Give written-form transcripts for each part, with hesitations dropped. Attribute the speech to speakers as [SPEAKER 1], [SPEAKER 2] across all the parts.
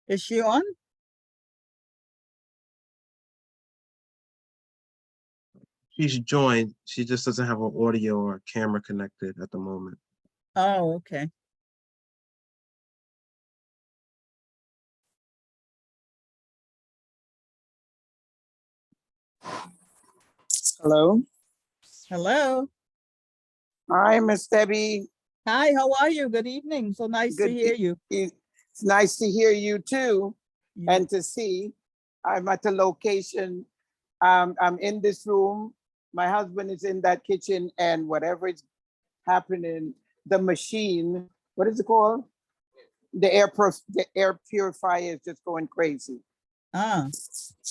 [SPEAKER 1] Is she on?
[SPEAKER 2] She's joined. She just doesn't have an audio or camera connected at the moment.
[SPEAKER 1] Oh, okay.
[SPEAKER 3] Hello.
[SPEAKER 1] Hello.
[SPEAKER 3] Hi, Miss Debbie.
[SPEAKER 1] Hi, how are you? Good evening. So nice to
[SPEAKER 3] Good
[SPEAKER 1] hear you.
[SPEAKER 3] It's nice to hear you too,
[SPEAKER 1] Yeah.
[SPEAKER 3] and to see. I'm at the location. I'm in this room. My husband is in that kitchen, and whatever is happening, the machine, what is it called? The air purifier is just going crazy.
[SPEAKER 1] Ah,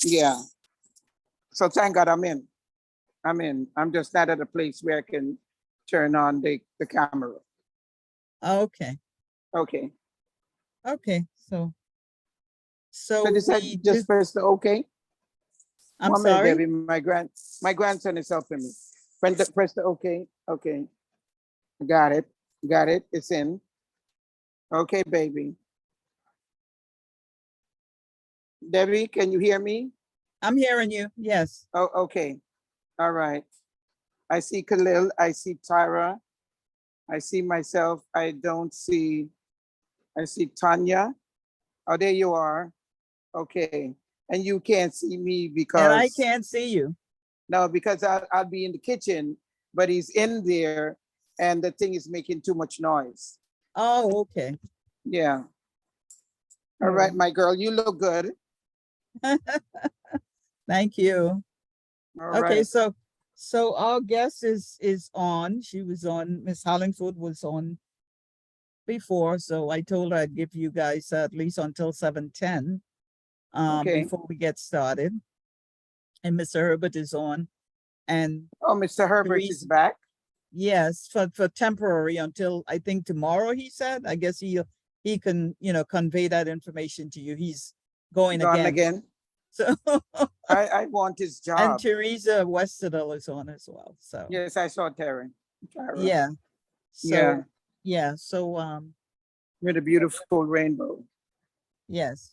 [SPEAKER 3] Yeah. So thank God I'm in. I'm just not at a place where I can turn on the camera.
[SPEAKER 1] okay.
[SPEAKER 3] Okay.
[SPEAKER 1] Okay. So
[SPEAKER 3] So they said
[SPEAKER 1] we
[SPEAKER 3] just press the okay.
[SPEAKER 1] I'm
[SPEAKER 3] 1 minute,
[SPEAKER 1] sorry.
[SPEAKER 3] Debbie. My grandson is helping me. Press the okay. Okay. Got it. Got it. It's in. Okay, baby. Debbie, can you hear me?
[SPEAKER 1] I'm hearing you. Yes.
[SPEAKER 3] Oh, okay. All right. I see Khalil. I see Tyra. I see myself. I see Tanya. Oh, there you are. Okay. And you can't see me because.
[SPEAKER 1] And I can't see you.
[SPEAKER 3] No, because I'll be in the kitchen, but he's in there and the thing is making too much noise.
[SPEAKER 1] Oh, okay.
[SPEAKER 3] Yeah. All right, my girl, you look good.
[SPEAKER 1] Thank you.
[SPEAKER 3] All
[SPEAKER 1] Okay,
[SPEAKER 3] right.
[SPEAKER 1] so our guest is on. She was on. Miss Hollingford was on before, so I told her I'd give you guys at least until 7:10
[SPEAKER 3] Okay.
[SPEAKER 1] before we get started. And Mr. Herbert is on, and
[SPEAKER 3] Oh, Mr. Herbert is back.
[SPEAKER 1] yes, for temporary until I think tomorrow. He said. I guess he can convey that information to you. He's going
[SPEAKER 3] Gone
[SPEAKER 1] again.
[SPEAKER 3] again.
[SPEAKER 1] So
[SPEAKER 3] I want his
[SPEAKER 1] and
[SPEAKER 3] job.
[SPEAKER 1] Teresa Westerdahl is on as well. So
[SPEAKER 3] Yes, I saw Terry.
[SPEAKER 1] yeah. So yeah. So
[SPEAKER 3] with a beautiful rainbow.
[SPEAKER 1] yes.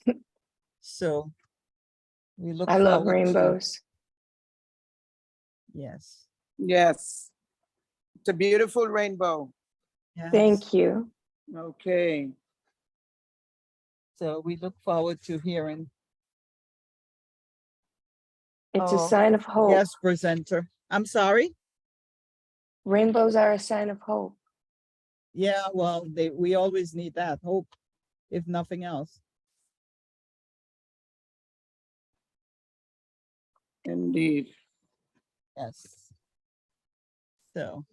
[SPEAKER 1] So we look
[SPEAKER 4] I love
[SPEAKER 1] forward to-
[SPEAKER 4] rainbows.
[SPEAKER 1] yes.
[SPEAKER 3] Yes. It's a beautiful rainbow.
[SPEAKER 1] Yes.
[SPEAKER 4] Thank you.
[SPEAKER 3] Okay.
[SPEAKER 1] So we look forward to hearing
[SPEAKER 4] It's a
[SPEAKER 1] our
[SPEAKER 4] sign of hope.
[SPEAKER 1] guest presenter. I'm sorry.
[SPEAKER 4] Rainbows are a sign of hope.
[SPEAKER 1] Yeah, well, we always need that hope, if nothing else.
[SPEAKER 3] Indeed.
[SPEAKER 1] Yes. So.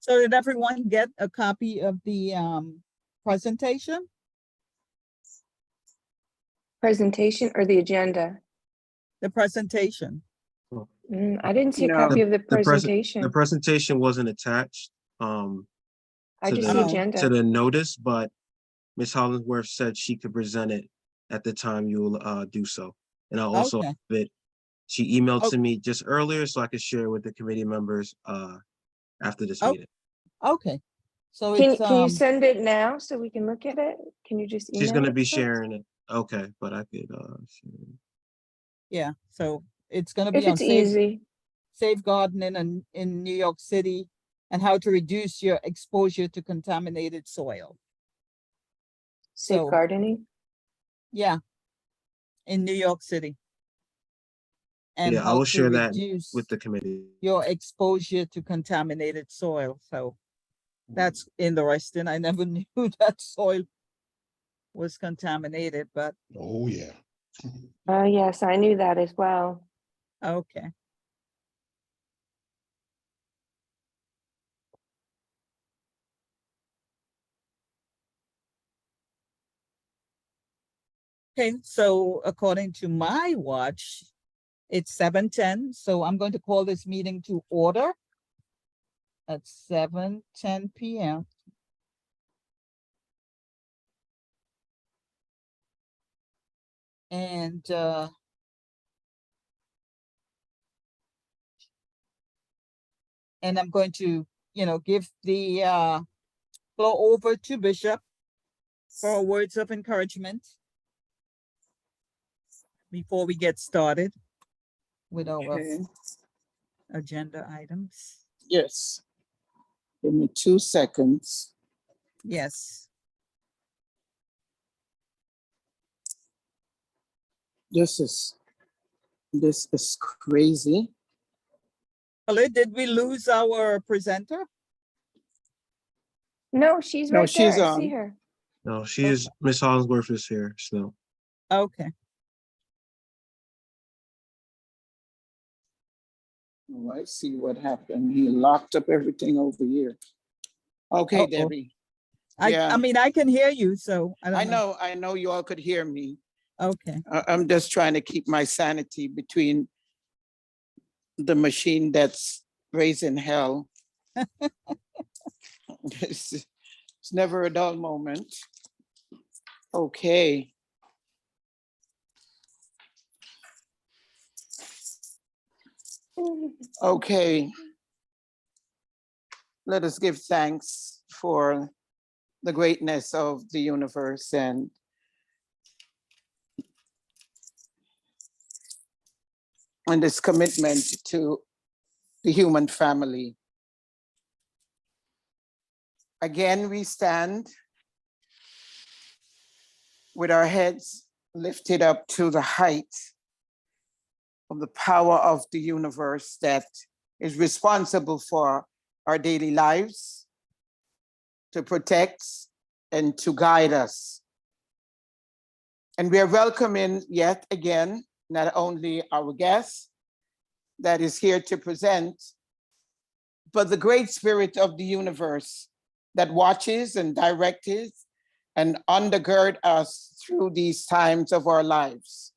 [SPEAKER 1] So did everyone get a copy of the presentation?
[SPEAKER 4] Presentation or the agenda?
[SPEAKER 1] The presentation.
[SPEAKER 4] I didn't see a
[SPEAKER 3] No.
[SPEAKER 4] copy of the
[SPEAKER 2] The
[SPEAKER 4] presentation.
[SPEAKER 2] presentation wasn't attached
[SPEAKER 4] I
[SPEAKER 2] to
[SPEAKER 4] just
[SPEAKER 1] the-
[SPEAKER 4] see
[SPEAKER 1] Oh.
[SPEAKER 4] agenda.
[SPEAKER 2] to the notice, but Ms. Hollingsworth said she could present it at the time you'll do so. And I'll also
[SPEAKER 1] Okay.
[SPEAKER 2] have it. She emailed
[SPEAKER 1] Oh.
[SPEAKER 2] to me just earlier so I could share with the committee members after this
[SPEAKER 1] Oh.
[SPEAKER 2] meeting.
[SPEAKER 1] Okay. So
[SPEAKER 4] Can
[SPEAKER 1] it's
[SPEAKER 4] you send it now so we can look at it? Can you just email
[SPEAKER 2] She's gonna
[SPEAKER 4] it
[SPEAKER 2] be
[SPEAKER 4] to us?
[SPEAKER 2] sharing it. Okay, but I could share.
[SPEAKER 1] yeah, so it's gonna be
[SPEAKER 4] If
[SPEAKER 1] on
[SPEAKER 4] it's easy.
[SPEAKER 1] safeguarding in New York City and how to reduce your exposure to contaminated soil.
[SPEAKER 4] Safe
[SPEAKER 1] So
[SPEAKER 4] gardening.
[SPEAKER 1] yeah, in New York City. And
[SPEAKER 2] Yeah, I
[SPEAKER 1] how
[SPEAKER 2] will
[SPEAKER 1] to
[SPEAKER 2] share that
[SPEAKER 1] reduce
[SPEAKER 2] with the committee.
[SPEAKER 1] your exposure to contaminated soil. So that's interesting. I never knew that soil was contaminated, but
[SPEAKER 5] Oh, yeah.
[SPEAKER 4] Yes, I knew that as well.
[SPEAKER 1] okay. Okay, so according to my watch, it's 7:10. So I'm going to call this meeting to order at 7:10 p.m. And I'm going to, give the floor over to Bishop for words of encouragement before we get started with our
[SPEAKER 3] Okay,
[SPEAKER 1] agenda items.
[SPEAKER 3] yes. Give me 2 seconds.
[SPEAKER 1] Yes.
[SPEAKER 3] This is crazy.
[SPEAKER 1] Well, did we lose our presenter?
[SPEAKER 4] No, she's
[SPEAKER 3] No,
[SPEAKER 4] right there.
[SPEAKER 3] she's
[SPEAKER 4] I see
[SPEAKER 3] on.
[SPEAKER 4] her.
[SPEAKER 2] No, she is, Miss Hollingsworth is here still.
[SPEAKER 1] Okay.
[SPEAKER 3] Oh, I see what happened. He locked up everything over here. Okay,
[SPEAKER 1] Uh-oh.
[SPEAKER 3] Debbie.
[SPEAKER 1] I
[SPEAKER 3] Yeah.
[SPEAKER 1] mean, I can hear you, so I don't know.
[SPEAKER 3] I know you all could hear me.
[SPEAKER 1] Okay. I'm
[SPEAKER 3] I'm just trying to keep my sanity between the machine that's raising hell. It's never a dull moment. Okay. Okay. Let us give thanks for the greatness of the universe and this commitment to the human family. Again, we stand with our heads lifted up to the height of the power of the universe that is responsible for our daily lives, to protect and to guide us. And we are welcoming yet again, not only our guest that is here to present, but the great spirit of the universe that watches and directs and undergird us through these times of our lives.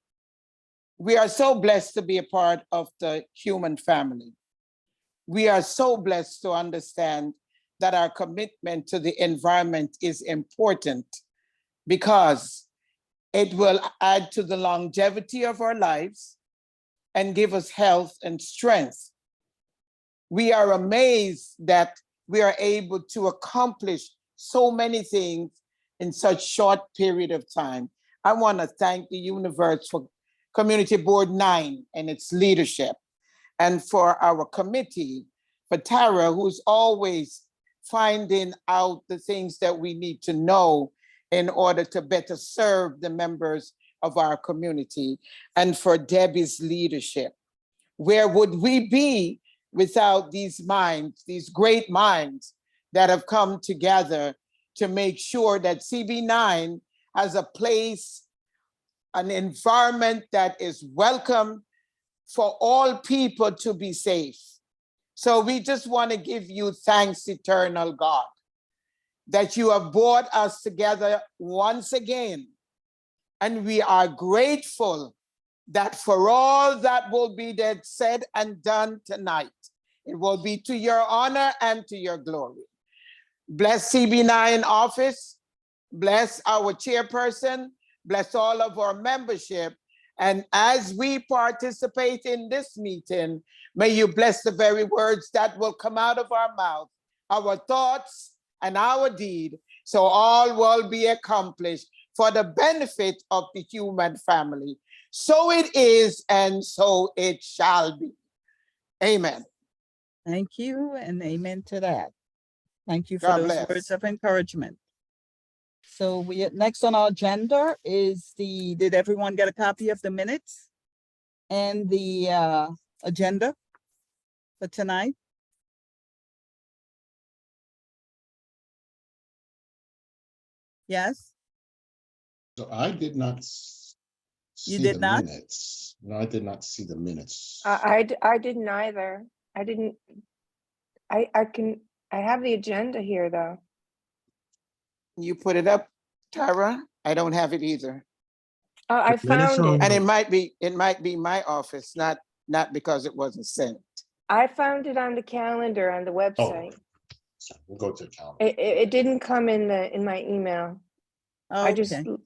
[SPEAKER 3] We are so blessed to be a part of the human family. We are so blessed to understand that our commitment to the environment is important because it will add to the longevity of our lives and give us health and strength. We are amazed that we are able to accomplish so many things in such short period of time. I want to thank the universe for Community Board 9 and its leadership, and for our committee, for Tara, who's always finding out the things that we need to know in order to better serve the members of our community, and for Debbie's leadership. Where would we be without these minds, these great minds that have come together to make sure that CB9 has a place, an environment that is welcome for all people to be safe. So we just want to give you thanks, eternal God, that you have brought us together once again. And we are grateful that for all that will be said and done tonight, it will be to your honor and to your glory. Bless CB9 office, bless our chairperson, bless all of our membership. And as we participate in this meeting, may you bless the very words that will come out of our mouth, our thoughts and our deed, so all will be accomplished for the benefit of the human family. So it is, and so it shall be. Amen.
[SPEAKER 1] Thank you, and amen to that. Thank you for
[SPEAKER 3] God
[SPEAKER 1] those
[SPEAKER 3] bless.
[SPEAKER 1] words of encouragement. So next on our agenda is did everyone get a copy of the minutes and the agenda for tonight? Yes,
[SPEAKER 5] So I did not
[SPEAKER 1] You
[SPEAKER 5] see
[SPEAKER 1] did
[SPEAKER 5] the
[SPEAKER 1] not?
[SPEAKER 5] minutes. No, I did not see the minutes.
[SPEAKER 4] I didn't either. I didn't. I have the agenda here though.
[SPEAKER 3] You put it up, Tara? I don't have it either.
[SPEAKER 4] Oh, I
[SPEAKER 2] The minutes
[SPEAKER 4] found
[SPEAKER 2] on
[SPEAKER 4] it.
[SPEAKER 3] And it might be my office, not because it wasn't sent.
[SPEAKER 4] I found it on the calendar on the website.
[SPEAKER 5] So we'll go to the calendar.
[SPEAKER 4] It didn't come in my email. I just
[SPEAKER 1] okay.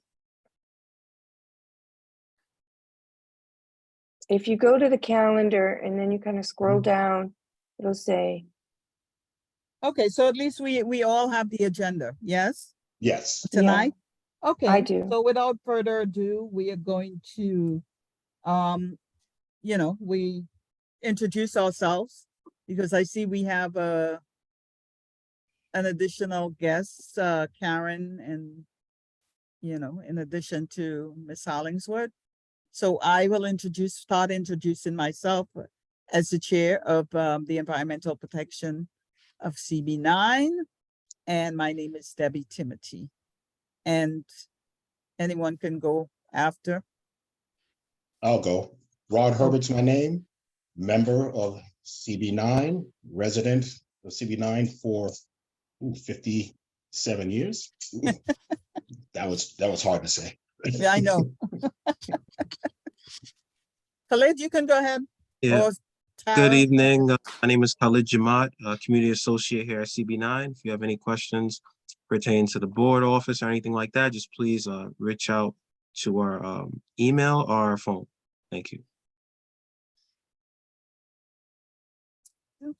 [SPEAKER 4] if you go to the calendar and then you kind of scroll down, it'll say,
[SPEAKER 1] Okay, so at least we all have the agenda, yes,
[SPEAKER 5] Yes,
[SPEAKER 1] tonight? Okay.
[SPEAKER 4] I do.
[SPEAKER 1] So without further ado, we are going to, we introduce ourselves because I see we have an additional guest, Karen, and, in addition to Miss Hollingsworth. So I will start introducing myself as the chair of the Environmental Protection of CB9. And my name is Debbie Timothy. And anyone can go after.
[SPEAKER 5] I'll go. Rod Herbert's my name, member of CB9, resident of CB9 for 57 years. Ooh, that was hard to say.
[SPEAKER 1] Yeah, I know. Khalid, you can go ahead.
[SPEAKER 2] Yeah.
[SPEAKER 1] Or
[SPEAKER 2] Good
[SPEAKER 1] Tara.
[SPEAKER 2] evening. My name is Khalid Jamat, Community Associate here at CB9. If you have any questions pertaining to the board office or anything like that, just please reach out to our email or our phone. Thank you.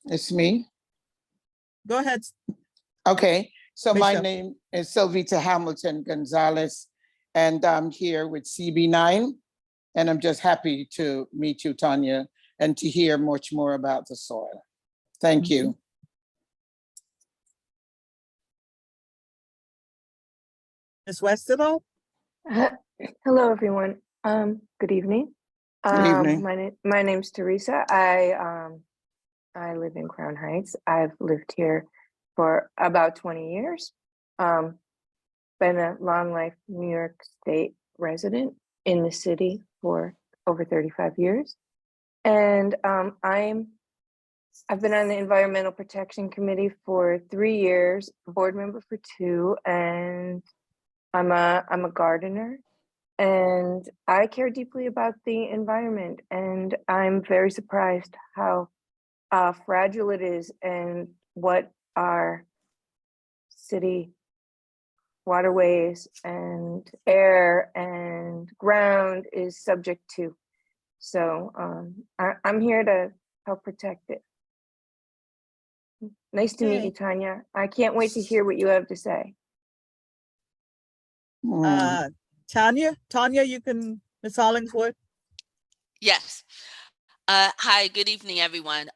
[SPEAKER 3] It's me.
[SPEAKER 1] Go ahead.
[SPEAKER 3] Okay, so my
[SPEAKER 1] Bishop.
[SPEAKER 3] name is Sylvita Hamilton Gonzalez, and I'm here with CB9. And I'm just happy to meet you, Tanya, and to hear much more about the soil. Thank you.
[SPEAKER 1] Ms. Westerlo?
[SPEAKER 4] Hello, everyone. Good evening.
[SPEAKER 3] Good evening.
[SPEAKER 4] My name's Teresa. I live in Crown Heights. I've lived here for about 20 years. Been a long life New York State resident in the city for over 35 years. And I've been on the Environmental Protection Committee for 3 years, board member for 2, and I'm a gardener, and I care deeply about the environment, and I'm very surprised how fragile it is and what our city waterways and air and ground is subject to. So I'm here to help protect it. Nice to meet you, Tanya. I can't wait to hear what you have to say.
[SPEAKER 1] Tanya, you can, Ms. Hollingsworth?
[SPEAKER 6] Yes. Hi, good evening, everyone.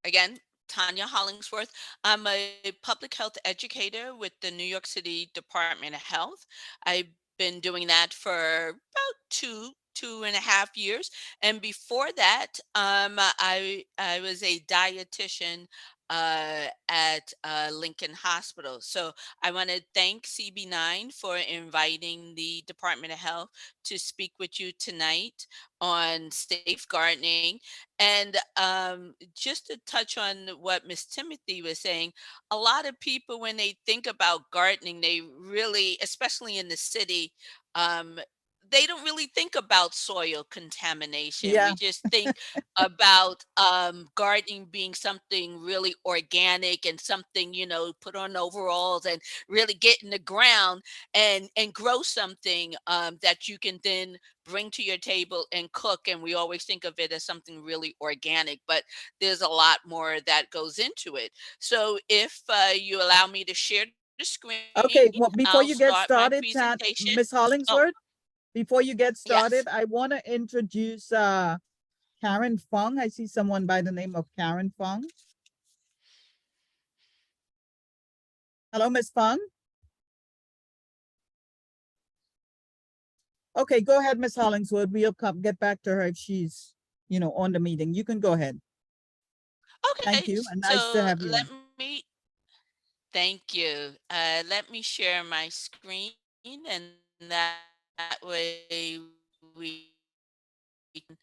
[SPEAKER 6] Again, Tanya Hollingsworth. I'm a public health educator with the New York City Department of Health. I've been doing that for about two and a half years. And before that, I was a dietitian at Lincoln Hospital. So I want to thank CB9 for inviting the Department of Health to speak with you tonight on safe gardening. And just to touch on what Miss Timothy was saying, a lot of people, when they think about gardening, they really, especially in the city, they don't really think about soil contamination.
[SPEAKER 1] Yeah.
[SPEAKER 6] We just think about gardening being something really organic and something, put on overalls and really get in the ground and grow something that you can then bring to your table and cook. And we always think of it as something really organic, but there's a lot more that goes into it. So if you allow me to share the screen,
[SPEAKER 1] Okay, well, before
[SPEAKER 6] I'll
[SPEAKER 1] you get
[SPEAKER 6] start my
[SPEAKER 1] started,
[SPEAKER 6] presentation.
[SPEAKER 1] Ms.
[SPEAKER 6] Oh,
[SPEAKER 1] Hollingsworth, before you get
[SPEAKER 6] yes.
[SPEAKER 1] started, I want to introduce Karen Fung. I see someone by the name of Karen Fung. Hello, Ms. Fung. Okay, go ahead, Ms. Hollingsworth. We'll get back to her if she's, on the meeting. You can go ahead.
[SPEAKER 6] Okay,
[SPEAKER 1] Thank you, and nice to
[SPEAKER 6] so
[SPEAKER 1] have you.
[SPEAKER 6] thank you. Let me share my screen, and that way we can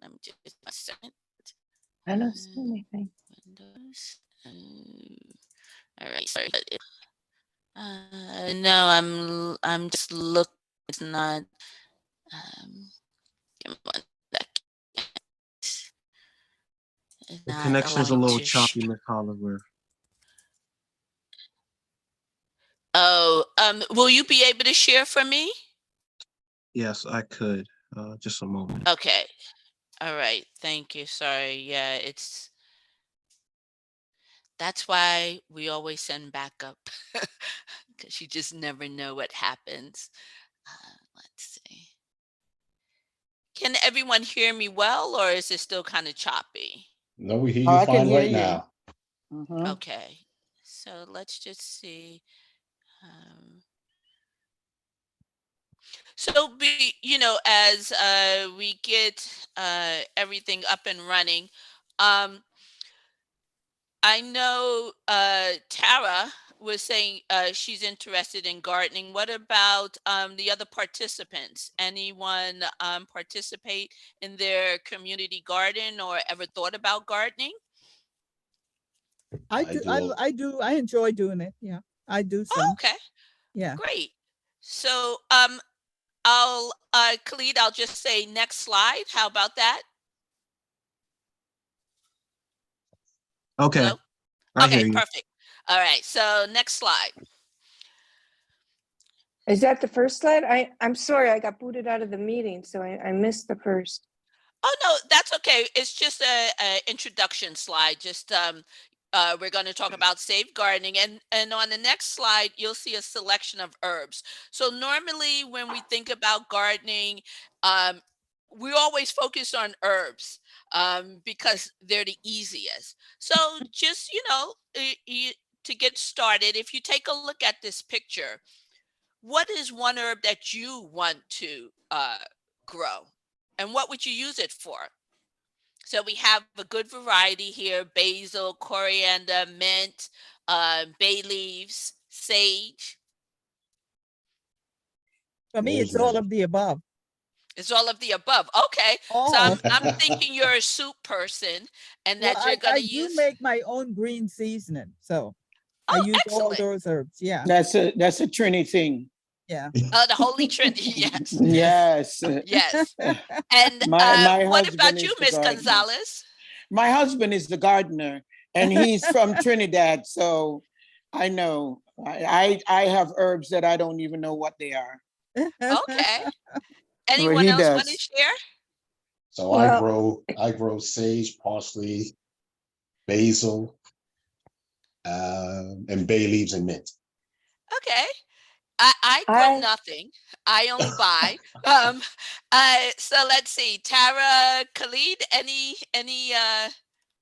[SPEAKER 6] let me just a second.
[SPEAKER 4] I don't see anything.
[SPEAKER 6] Windows. All right, sorry. No, I'm just looking. It's not. Give me 1 second. It's
[SPEAKER 2] The
[SPEAKER 6] not
[SPEAKER 2] connection's a
[SPEAKER 6] allowing
[SPEAKER 2] little
[SPEAKER 6] to
[SPEAKER 2] choppy, Ms. Hollingsworth.
[SPEAKER 6] Will you be able to share for me?
[SPEAKER 2] Yes, I could. Just a moment.
[SPEAKER 6] Okay. All right. Thank you. Sorry. Yeah, that's why we always send backup because you just never know what happens. Let's see. Can everyone hear me well, or is it still kind of choppy?
[SPEAKER 5] No, we hear
[SPEAKER 3] Oh,
[SPEAKER 5] you
[SPEAKER 3] I can
[SPEAKER 5] fine
[SPEAKER 3] hear
[SPEAKER 5] right
[SPEAKER 3] you.
[SPEAKER 5] now.
[SPEAKER 3] Mhm.
[SPEAKER 6] Okay. So let's just see. Um, so as we get everything up and running, um, I know Tara was saying she's interested in gardening. What about the other participants? Anyone participate in their community garden or ever thought about gardening?
[SPEAKER 1] I
[SPEAKER 5] I
[SPEAKER 1] do,
[SPEAKER 5] do.
[SPEAKER 1] I enjoy doing it. Yeah, I do
[SPEAKER 6] Oh,
[SPEAKER 1] some.
[SPEAKER 6] okay,
[SPEAKER 1] Yeah.
[SPEAKER 6] great. So Khalid, I'll just say next slide. How about that?
[SPEAKER 2] Okay,
[SPEAKER 6] Hello?
[SPEAKER 2] I hear
[SPEAKER 6] Okay,
[SPEAKER 2] you.
[SPEAKER 6] perfect. All right, so next slide.
[SPEAKER 4] Is that the first slide? I'm sorry, I got booted out of the meeting, so I missed the first.
[SPEAKER 6] Oh, no, that's okay. It's just a introduction slide. Just we're going to talk about safe gardening, and on the next slide, you'll see a selection of herbs. So normally, when we think about gardening, um, we always focus on herbs because they're the easiest. So just to get started, if you take a look at this picture, what is one herb that you want to grow, and what would you use it for? So we have a good variety here: basil, coriander, mint, bay leaves, sage.
[SPEAKER 1] For me, it's all
[SPEAKER 5] Rosemary.
[SPEAKER 1] of the above.
[SPEAKER 6] It's all of the above. Okay, so
[SPEAKER 1] All.
[SPEAKER 6] I'm thinking you're a soup person, and
[SPEAKER 1] Well,
[SPEAKER 6] that you're
[SPEAKER 1] I
[SPEAKER 6] gonna
[SPEAKER 1] do
[SPEAKER 6] use.
[SPEAKER 1] make my own green seasoning, so I
[SPEAKER 6] Oh,
[SPEAKER 1] use all
[SPEAKER 6] excellent!
[SPEAKER 1] those herbs. Yeah,
[SPEAKER 3] That's a Trini thing.
[SPEAKER 1] yeah.
[SPEAKER 6] The Holy Trinity. Yes,
[SPEAKER 3] Yes.
[SPEAKER 6] yes. And
[SPEAKER 3] My
[SPEAKER 6] what
[SPEAKER 3] husband
[SPEAKER 6] about you,
[SPEAKER 3] is the
[SPEAKER 6] Miss
[SPEAKER 3] gardener.
[SPEAKER 6] Gonzalez?
[SPEAKER 3] My husband is the gardener, and he's from Trinidad, so I know. I have herbs that I don't even know what they are.
[SPEAKER 6] Okay.
[SPEAKER 3] Well,
[SPEAKER 6] Anyone
[SPEAKER 3] he
[SPEAKER 6] else want to
[SPEAKER 3] does.
[SPEAKER 6] share?
[SPEAKER 5] So
[SPEAKER 4] Well,
[SPEAKER 5] I grow sage, parsley, basil, and bay leaves and mint.
[SPEAKER 6] Okay. I grow
[SPEAKER 4] I
[SPEAKER 6] nothing. I only buy. So let's see. Tara, Khalid, any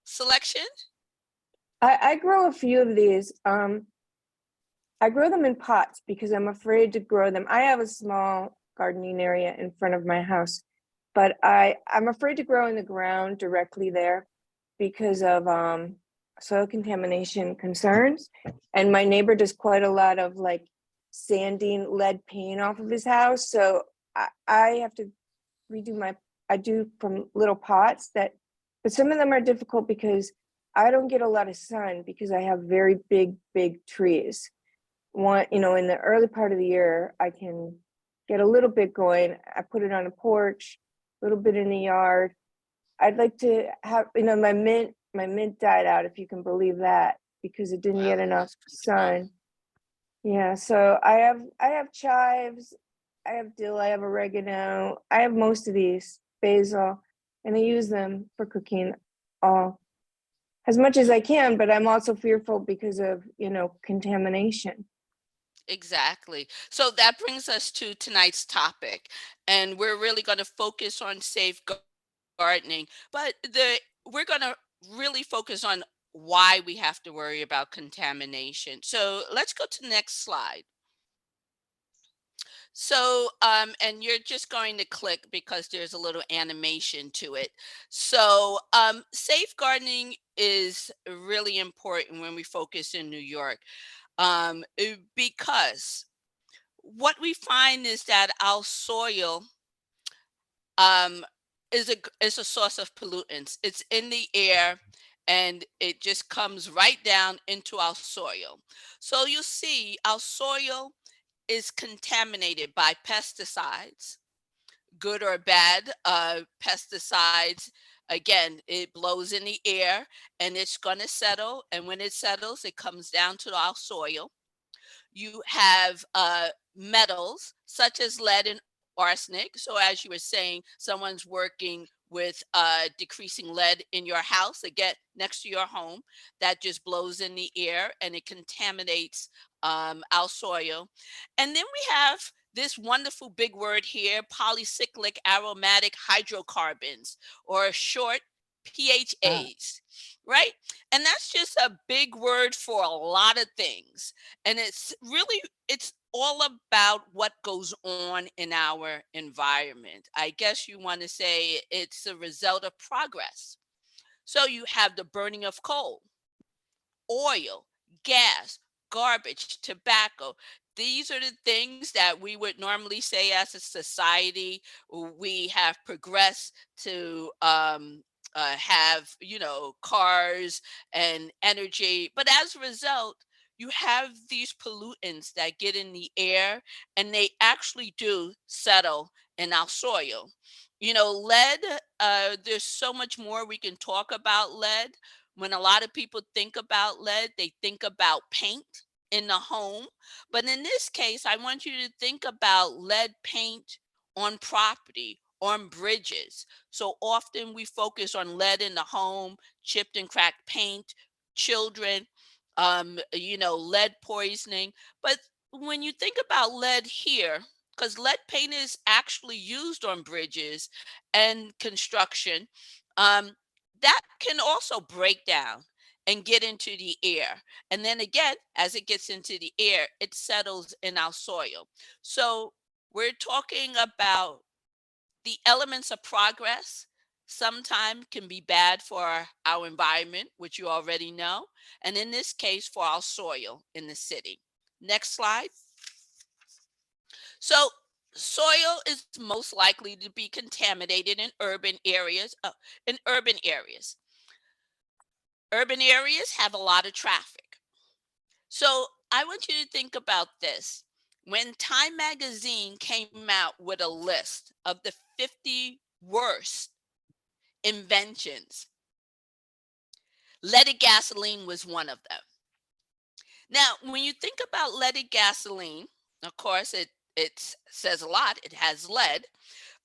[SPEAKER 6] selection?
[SPEAKER 4] I grow a few of these. I grow them in pots because I'm afraid to grow them. I have a small gardening area in front of my house, but I'm afraid to grow in the ground directly there because of soil contamination concerns. And my neighbor does quite a lot of like sanding lead paint off of his house, so I have to redo my. I do from little pots that, but some of them are difficult because I don't get a lot of sun because I have very big trees. One, in the early part of the year, I can get a little bit going. I put it on a porch, a little bit in the yard. I'd like to have, my mint died out, if you can believe that, because it didn't
[SPEAKER 6] Wow,
[SPEAKER 4] get enough
[SPEAKER 6] that's pretty rough.
[SPEAKER 4] sun. Yeah, so I have chives, I have dill, I have oregano, I have most of these, basil, and I use them for cooking all as much as I can, but I'm also fearful because of, contamination.
[SPEAKER 6] Exactly. So that brings us to tonight's topic, and we're really going to focus on safe gardening, but we're going to really focus on why we have to worry about contamination. So let's go to the next slide. So, and you're just going to click because there's a little animation to it. So, safe gardening is really important when we focus in New York, because what we find is that our soil um, is a source of pollutants. It's in the air, and it just comes right down into our soil. So you see, our soil is contaminated by pesticides, good or bad. Pesticides, again, it blows in the air and it's going to settle. And when it settles, it comes down to our soil. You have metals such as lead and arsenic. So as you were saying, someone's working with decreasing lead in your house, again, next to your home, that just blows in the air and it contaminates our soil. And then we have this wonderful big word here, polycyclic aromatic hydrocarbons, or short PHAs, right? And that's just a big word for a lot of things. And it's all about what goes on in our environment. I guess you want to say it's a result of progress. So you have the burning of coal, oil, gas, garbage, tobacco. These are the things that we would normally say as a society we have progressed to have, cars and energy. But as a result, you have these pollutants that get in the air and they actually do settle in our soil. Lead, there's so much more we can talk about lead. When a lot of people think about lead, they think about paint in the home. But in this case, I want you to think about lead paint on property, on bridges. So often we focus on lead in the home, chipped and cracked paint, children, lead poisoning. But when you think about lead here, because lead paint is actually used on bridges and construction, um, that can also break down and get into the air. And then again, as it gets into the air, it settles in our soil. So we're talking about the elements of progress sometimes can be bad for our environment, which you already know, and in this case, for our soil in the city. Next slide. So soil is most likely to be contaminated in urban areas. Urban areas have a lot of traffic. So I want you to think about this. When Time Magazine came out with a list of the 50 worst inventions, leaded gasoline was one of them. Now, when you think about leaded gasoline, of course, it says a lot. It has lead.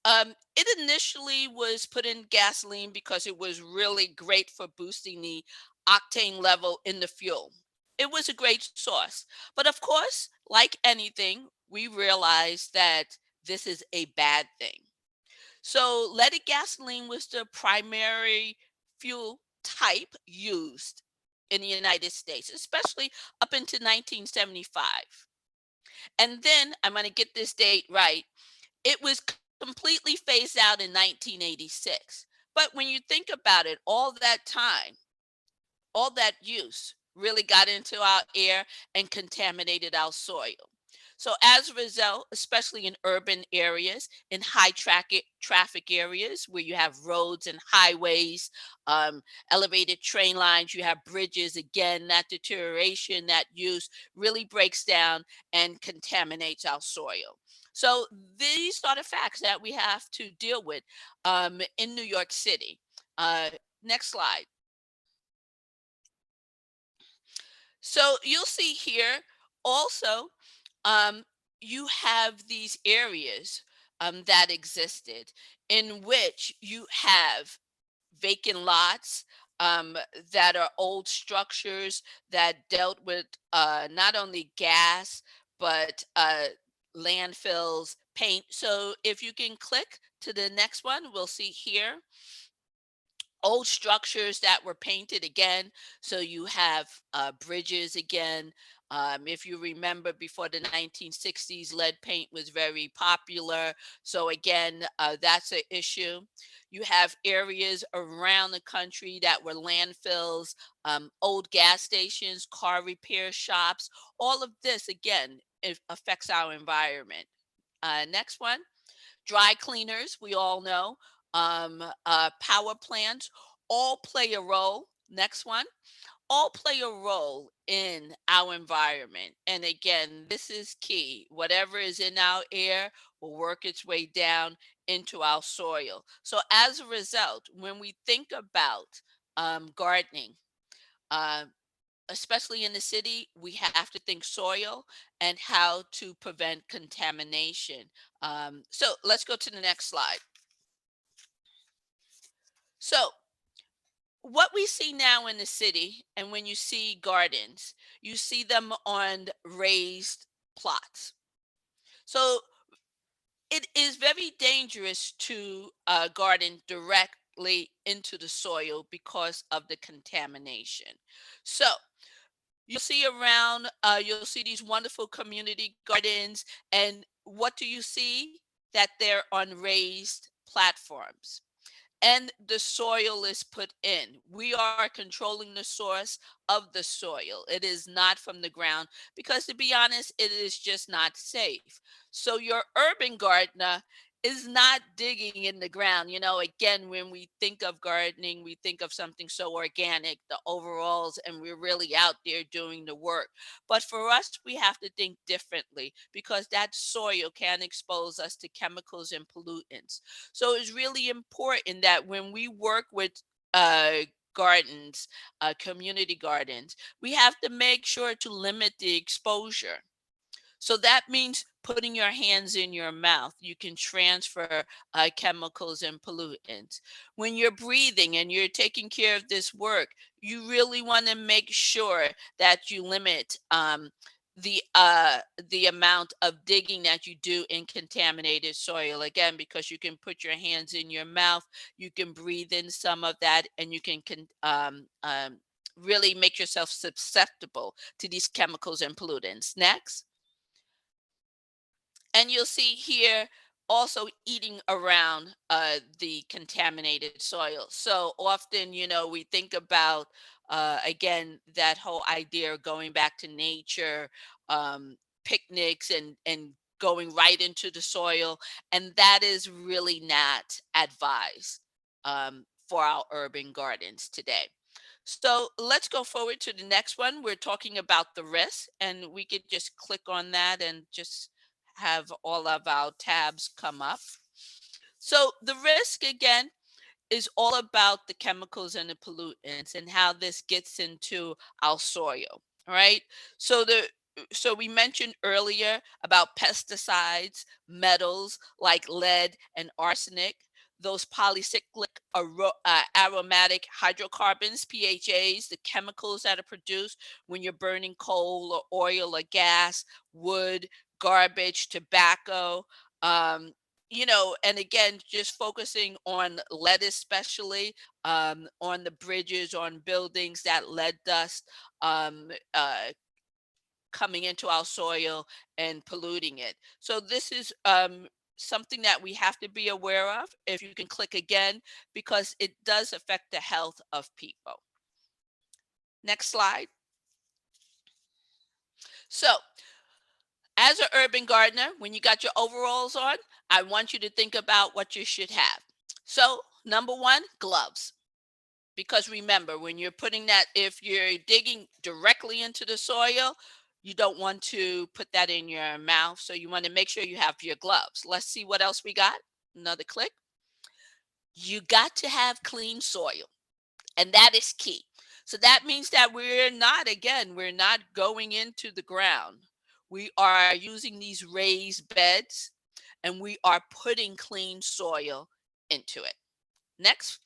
[SPEAKER 6] It initially was put in gasoline because it was really great for boosting the octane level in the fuel. It was a great source. But of course, like anything, we realized that this is a bad thing. So leaded gasoline was the primary fuel type used in the United States, especially up into 1975. And then I'm going to get this date right. It was completely phased out in 1986. But when you think about it, all that use really got into our air and contaminated our soil. So as a result, especially in urban areas, in high traffic areas where you have roads and highways, elevated train lines, you have bridges, again, that deterioration, that use really breaks down and contaminates our soil. So these are the facts that we have to deal with in New York City. Next slide. So you'll see here also, um, you have these areas that existed in which you have vacant lots that are old structures that dealt with not only gas, but landfills, paint. So if you can click to the next one, we'll see here old structures that were painted again. So you have bridges again. If you remember, before the 1960s, lead paint was very popular. So again, that's an issue. You have areas around the country that were landfills, old gas stations, car repair shops. All of this, again, it affects our environment. Next one, dry cleaners, we all know, power plants, all play a role. Next one, all play a role in our environment. And again, this is key. Whatever is in our air will work its way down into our soil. So as a result, when we think about gardening, uh, especially in the city, we have to think soil and how to prevent contamination. So let's go to the next slide. So what we see now in the city, and when you see gardens, you see them on raised plots. So it is very dangerous to garden directly into the soil because of the contamination. So you'll see around, you'll see these wonderful community gardens, and what do you see? That they're on raised platforms and the soil is put in. We are controlling the source of the soil. It is not from the ground because, to be honest, it is just not safe. So your urban gardener is not digging in the ground. You know, again, when we think of gardening, we think of something so organic, the overalls, and we're really out there doing the work. But for us, we have to think differently because that soil can expose us to chemicals and pollutants. So it's really important that when we work with uh, gardens, community gardens, we have to make sure to limit the exposure. So that means putting your hands in your mouth. You can transfer chemicals and pollutants. When you're breathing and you're taking care of this work, you really want to make sure that you limit the amount of digging that you do in contaminated soil. Again, because you can put your hands in your mouth, you can breathe in some of that, and you can really make yourself susceptible to these chemicals and pollutants. Next. And you'll see here also eating around the contaminated soil. So often, you know, we think about, again, that whole idea of going back to nature, picnics and going right into the soil. And that is really not advised for our urban gardens today. So let's go forward to the next one. We're talking about the risk, and we could just click on that and just have all of our tabs come up. So the risk again is all about the chemicals and the pollutants and how this gets into our soil. All right. So we mentioned earlier about pesticides, metals like lead and arsenic, those polycyclic aromatic hydrocarbons, PHAs, the chemicals that are produced when you're burning coal or oil or gas, wood, garbage, tobacco. Um, and again, just focusing on lead, especially on the bridges, on buildings, that lead dust coming into our soil and polluting it. So this is something that we have to be aware of. If you can click again, because it does affect the health of people. Next slide. So as an urban gardener, when you got your overalls on, I want you to think about what you should have. So number one, gloves. Because remember, when you're putting that, if you're digging directly into the soil, you don't want to put that in your mouth. So you want to make sure you have your gloves. Let's see what else we got. Another click. You got to have clean soil, and that is key. So that means that we're not going into the ground. We are using these raised beds, and we are putting clean soil into it. Next.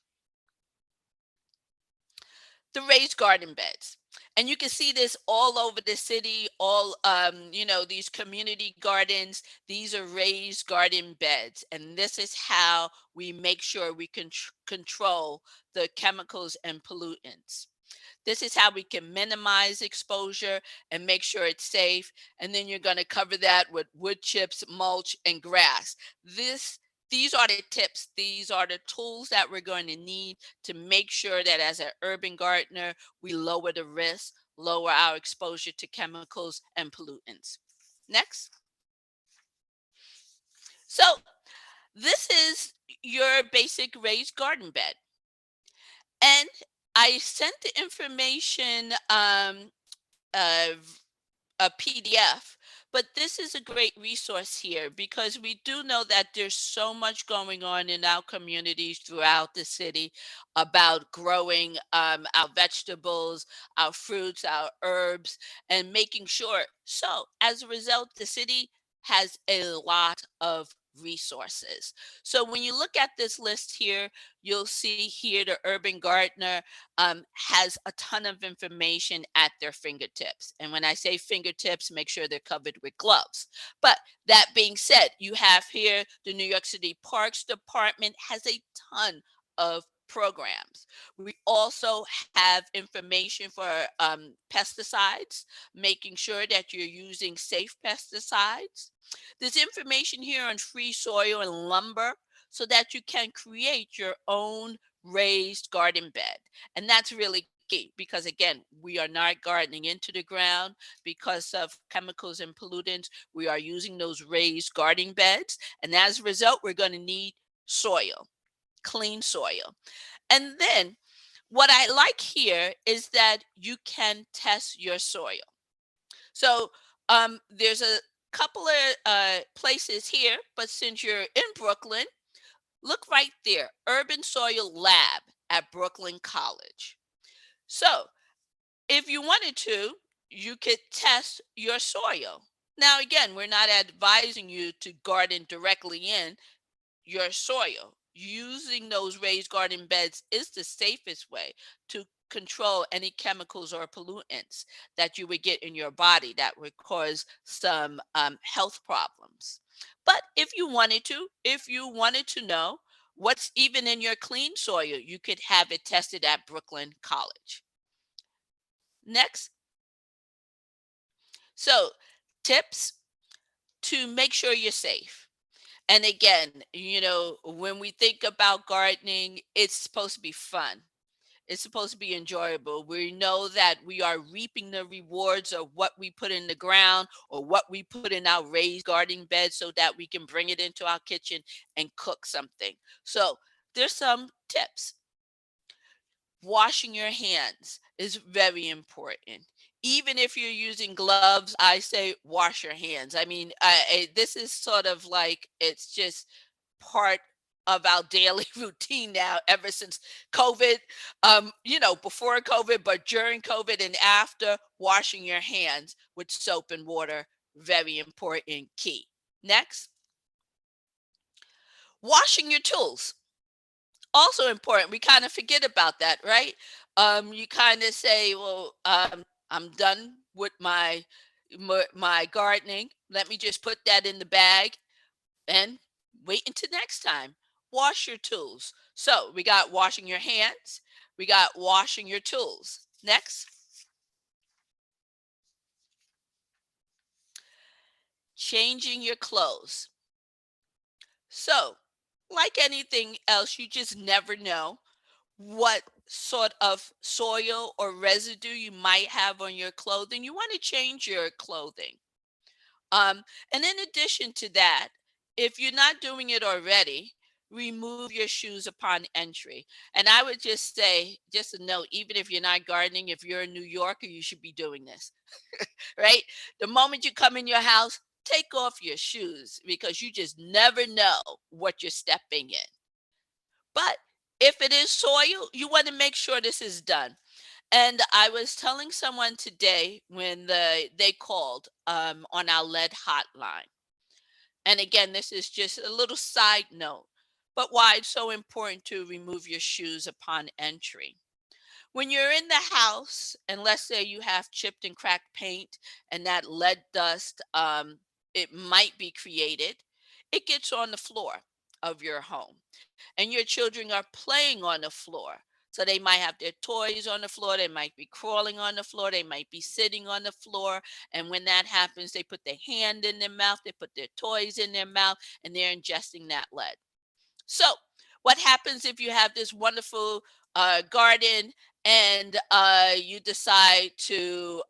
[SPEAKER 6] The raised garden beds, and you can see this all over the city, all these community gardens. These are raised garden beds, and this is how we make sure we can control the chemicals and pollutants. This is how we can minimize exposure and make sure it's safe. And then you're going to cover that with wood chips, mulch, and grass. These are the tips. These are the tools that we're going to need to make sure that as an urban gardener, we lower the risk, lower our exposure to chemicals and pollutants. Next. So this is your basic raised garden bed. And I sent the information uh, a PDF, but this is a great resource here because we do know that there's so much going on in our communities throughout the city about growing our vegetables, our fruits, our herbs, and making sure. So as a result, the city has a lot of resources. So when you look at this list here, you'll see here the urban gardener has a ton of information at their fingertips. And when I say fingertips, make sure they're covered with gloves. But that being said, you have here the New York City Parks Department has a ton of programs. We also have information for pesticides, making sure that you're using safe pesticides. There's information here on free soil and lumber so that you can create your own raised garden bed. And that's really key because, again, we are not gardening into the ground because of chemicals and pollutants. We are using those raised garden beds. And as a result, we're going to need soil, clean soil. And then what I like here is that you can test your soil. So there's a couple of places here, but since you're in Brooklyn, look right there, Urban Soil Lab at Brooklyn College. So if you wanted to, you could test your soil. Now, again, we're not advising you to garden directly in your soil. Using those raised garden beds is the safest way to control any chemicals or pollutants that you would get in your body that would cause some health problems. But if you wanted to know what's even in your clean soil, you could have it tested at Brooklyn College. Next. So, tips to make sure you're safe. And again, when we think about gardening, it's supposed to be fun. It's supposed to be enjoyable. We know that we are reaping the rewards of what we put in the ground or what we put in our raised garden bed so that we can bring it into our kitchen and cook something. So there's some tips. Washing your hands is very important. Even if you're using gloves, I say wash your hands. I mean, this is sort of like it's just part of our daily routine now ever since COVID. Before COVID, but during COVID and after, washing your hands with soap and water, very important, key. Next, washing your tools, also important. We kind of forget about that, right? You kind of say, well, I'm done with my gardening. Let me just put that in the bag and wait until next time. Wash your tools. So we got washing your hands. We got washing your tools. Next. Changing your clothes. So, like anything else, you just never know what sort of soil or residue you might have on your clothing. You want to change your clothing. And in addition to that, if you're not doing it already, remove your shoes upon entry. And I would just say, just a note, even if you're not gardening, if you're a New Yorker, you should be doing this, right? The moment you come in your house, take off your shoes because you just never know what you're stepping in. But if it is soil, you want to make sure this is done. And I was telling someone today when they called on our lead hotline. And again, this is just a little side note, but why it's so important to remove your shoes upon entry. When you're in the house, and let's say you have chipped and cracked paint and that lead dust, it might be created, it gets on the floor of your home and your children are playing on the floor. So they might have their toys on the floor, they might be crawling on the floor, they might be sitting on the floor. And when that happens, they put their hand in their mouth, they put their toys in their mouth, and they're ingesting that lead. So, what happens if you have this wonderful garden and you decide to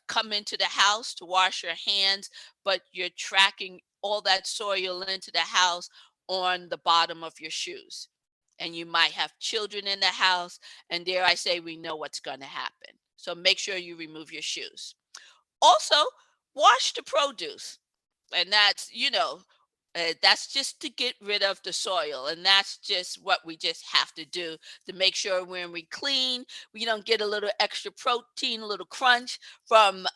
[SPEAKER 6] come into the house to wash your hands, but you're tracking all that soil into the house on the bottom of your shoes? And you might have children in the house, and dare I say, we know what's going to happen. So make sure you remove your shoes. Also, wash the produce. And that's just to get rid of the soil. And that's just what we just have to do to make sure when we clean, we don't get a little extra protein, a little crunch from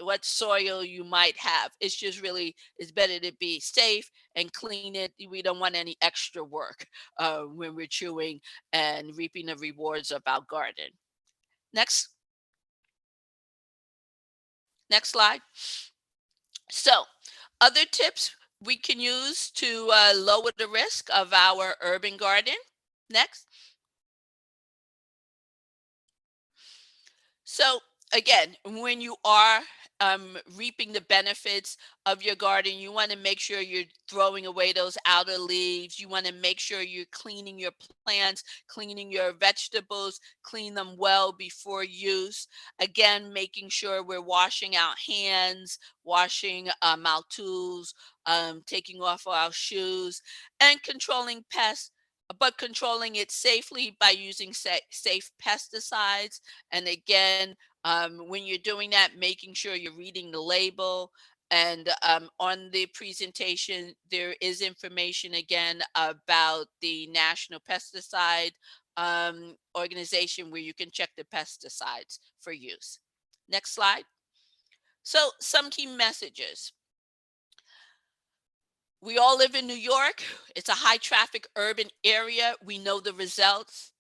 [SPEAKER 6] what soil you might have. It's just really, it's better to be safe and clean it. We don't want any extra work when we're chewing and reaping the rewards of our garden. Next, next slide. So, other tips we can use to lower the risk of our urban garden. Next. So, again, when you are reaping the benefits of your garden, you want to make sure you're throwing away those outer leaves. You want to make sure you're cleaning your plants, cleaning your vegetables, clean them well before use. Again, making sure we're washing our hands, washing our tools, taking off our shoes, and controlling pests, but controlling it safely by using safe pesticides. And again, when you're doing that, making sure you're reading the label. And on the presentation, there is information again about the National Pesticide Organization where you can check the pesticides for use. Next slide. So, some key messages. We all live in New York. It's a high traffic urban area. We know the results.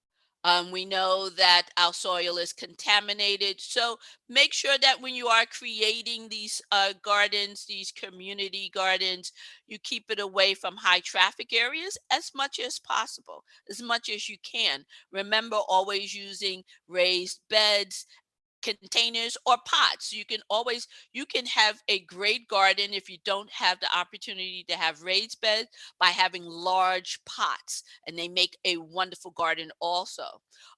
[SPEAKER 6] We know that our soil is contaminated. So make sure that when you are creating these gardens, these community gardens, you keep it away from high traffic areas as much as possible, as much as you can. Remember, always using raised beds, containers, or pots. You can have a great garden if you don't have the opportunity to have raised beds by having large pots, and they make a wonderful garden also.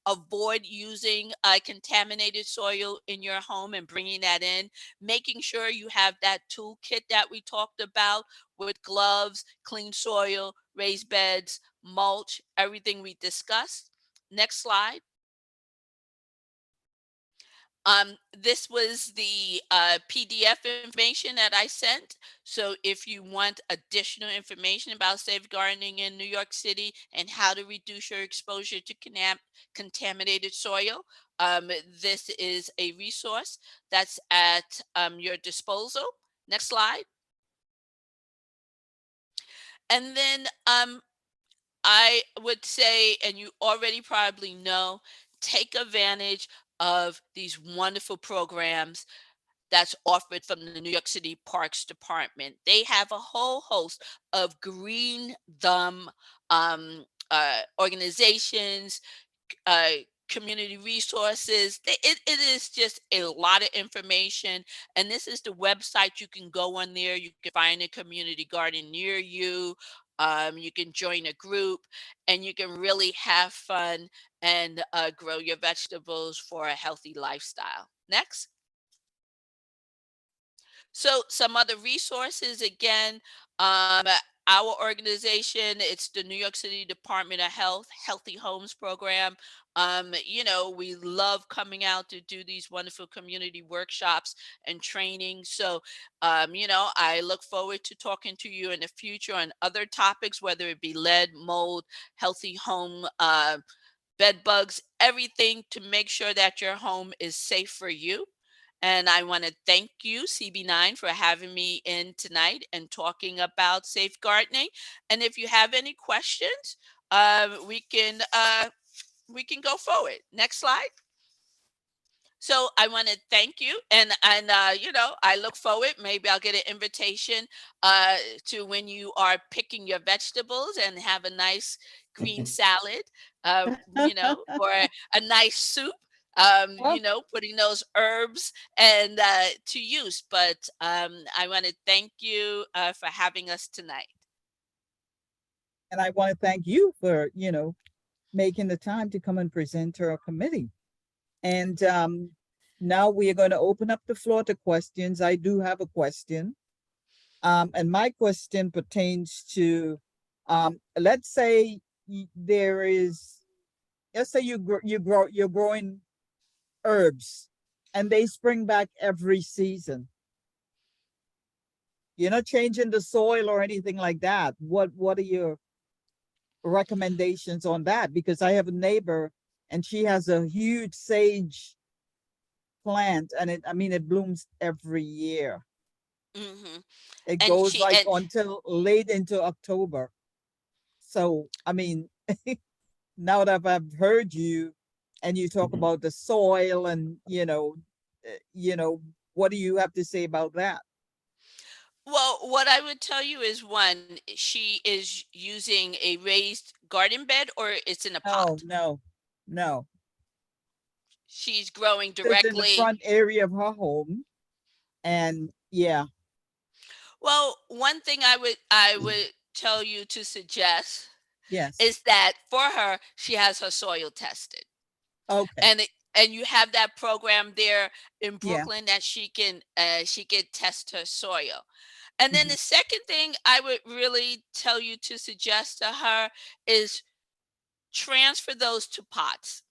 [SPEAKER 6] Avoid using contaminated soil in your home and bringing that in, making sure you have that toolkit that we talked about with gloves, clean soil, raised beds, mulch, everything we discussed. Next slide. This was the PDF information that I sent. So if you want additional information about safe gardening in New York City and how to reduce your exposure to contaminated soil, this is a resource that's at your disposal. Next slide. And then I would say, and you already probably know, take advantage of these wonderful programs that's offered from the New York City Parks Department. They have a whole host of green thumb organizations, uh, community resources. It is just a lot of information. And this is the website. You can go on there. You can find a community garden near you. You can join a group and you can really have fun and grow your vegetables for a healthy lifestyle. Next. So some other resources, again, our organization, it's the New York City Department of Health Healthy Homes Program. We love coming out to do these wonderful community workshops and training. So, I look forward to talking to you in the future on other topics, whether it be lead, mold, healthy home, bed bugs, everything to make sure that your home is safe for you. And I want to thank you, CB9, for having me in tonight and talking about safe gardening. And if you have any questions, we can go forward. Next slide. So I want to thank you, and I look forward. Maybe I'll get an invitation to when you are picking your vegetables and have a nice green salad, or a nice soup.
[SPEAKER 1] Oh,
[SPEAKER 6] Putting those herbs and to use. But I want to thank you for having us tonight.
[SPEAKER 1] and I want to thank you for, making the time to come and present to our committee. And now we are going to open up the floor to questions. I do have a question. And my question pertains to, let's say let's say you're growing herbs and they spring back every season. You're not changing the soil or anything like that. What are your recommendations on that? Because I have a neighbor and she has a huge sage plant and I mean, it blooms every year.
[SPEAKER 6] Hmm.
[SPEAKER 1] It
[SPEAKER 6] And
[SPEAKER 1] goes
[SPEAKER 6] she
[SPEAKER 1] like
[SPEAKER 6] and
[SPEAKER 1] until late into October. So, I mean, now that I've heard you and you talk
[SPEAKER 5] Mhm.
[SPEAKER 1] about the soil and, what do you have to say about that?
[SPEAKER 6] well, what I would tell you is one, she is using a raised garden bed or it's in a
[SPEAKER 1] No,
[SPEAKER 6] pot.
[SPEAKER 1] no, no.
[SPEAKER 6] She's growing
[SPEAKER 1] It's in the
[SPEAKER 6] directly.
[SPEAKER 1] front area of her home. And yeah,
[SPEAKER 6] Well, one thing I would tell you to suggest
[SPEAKER 1] yes.
[SPEAKER 6] is that for her, she has her soil tested.
[SPEAKER 1] Okay.
[SPEAKER 6] And you have that program there in
[SPEAKER 1] Yeah.
[SPEAKER 6] Brooklyn that she can test her soil. And then
[SPEAKER 1] Mhm.
[SPEAKER 6] the second thing I would really tell you to suggest to her is transfer those to pots.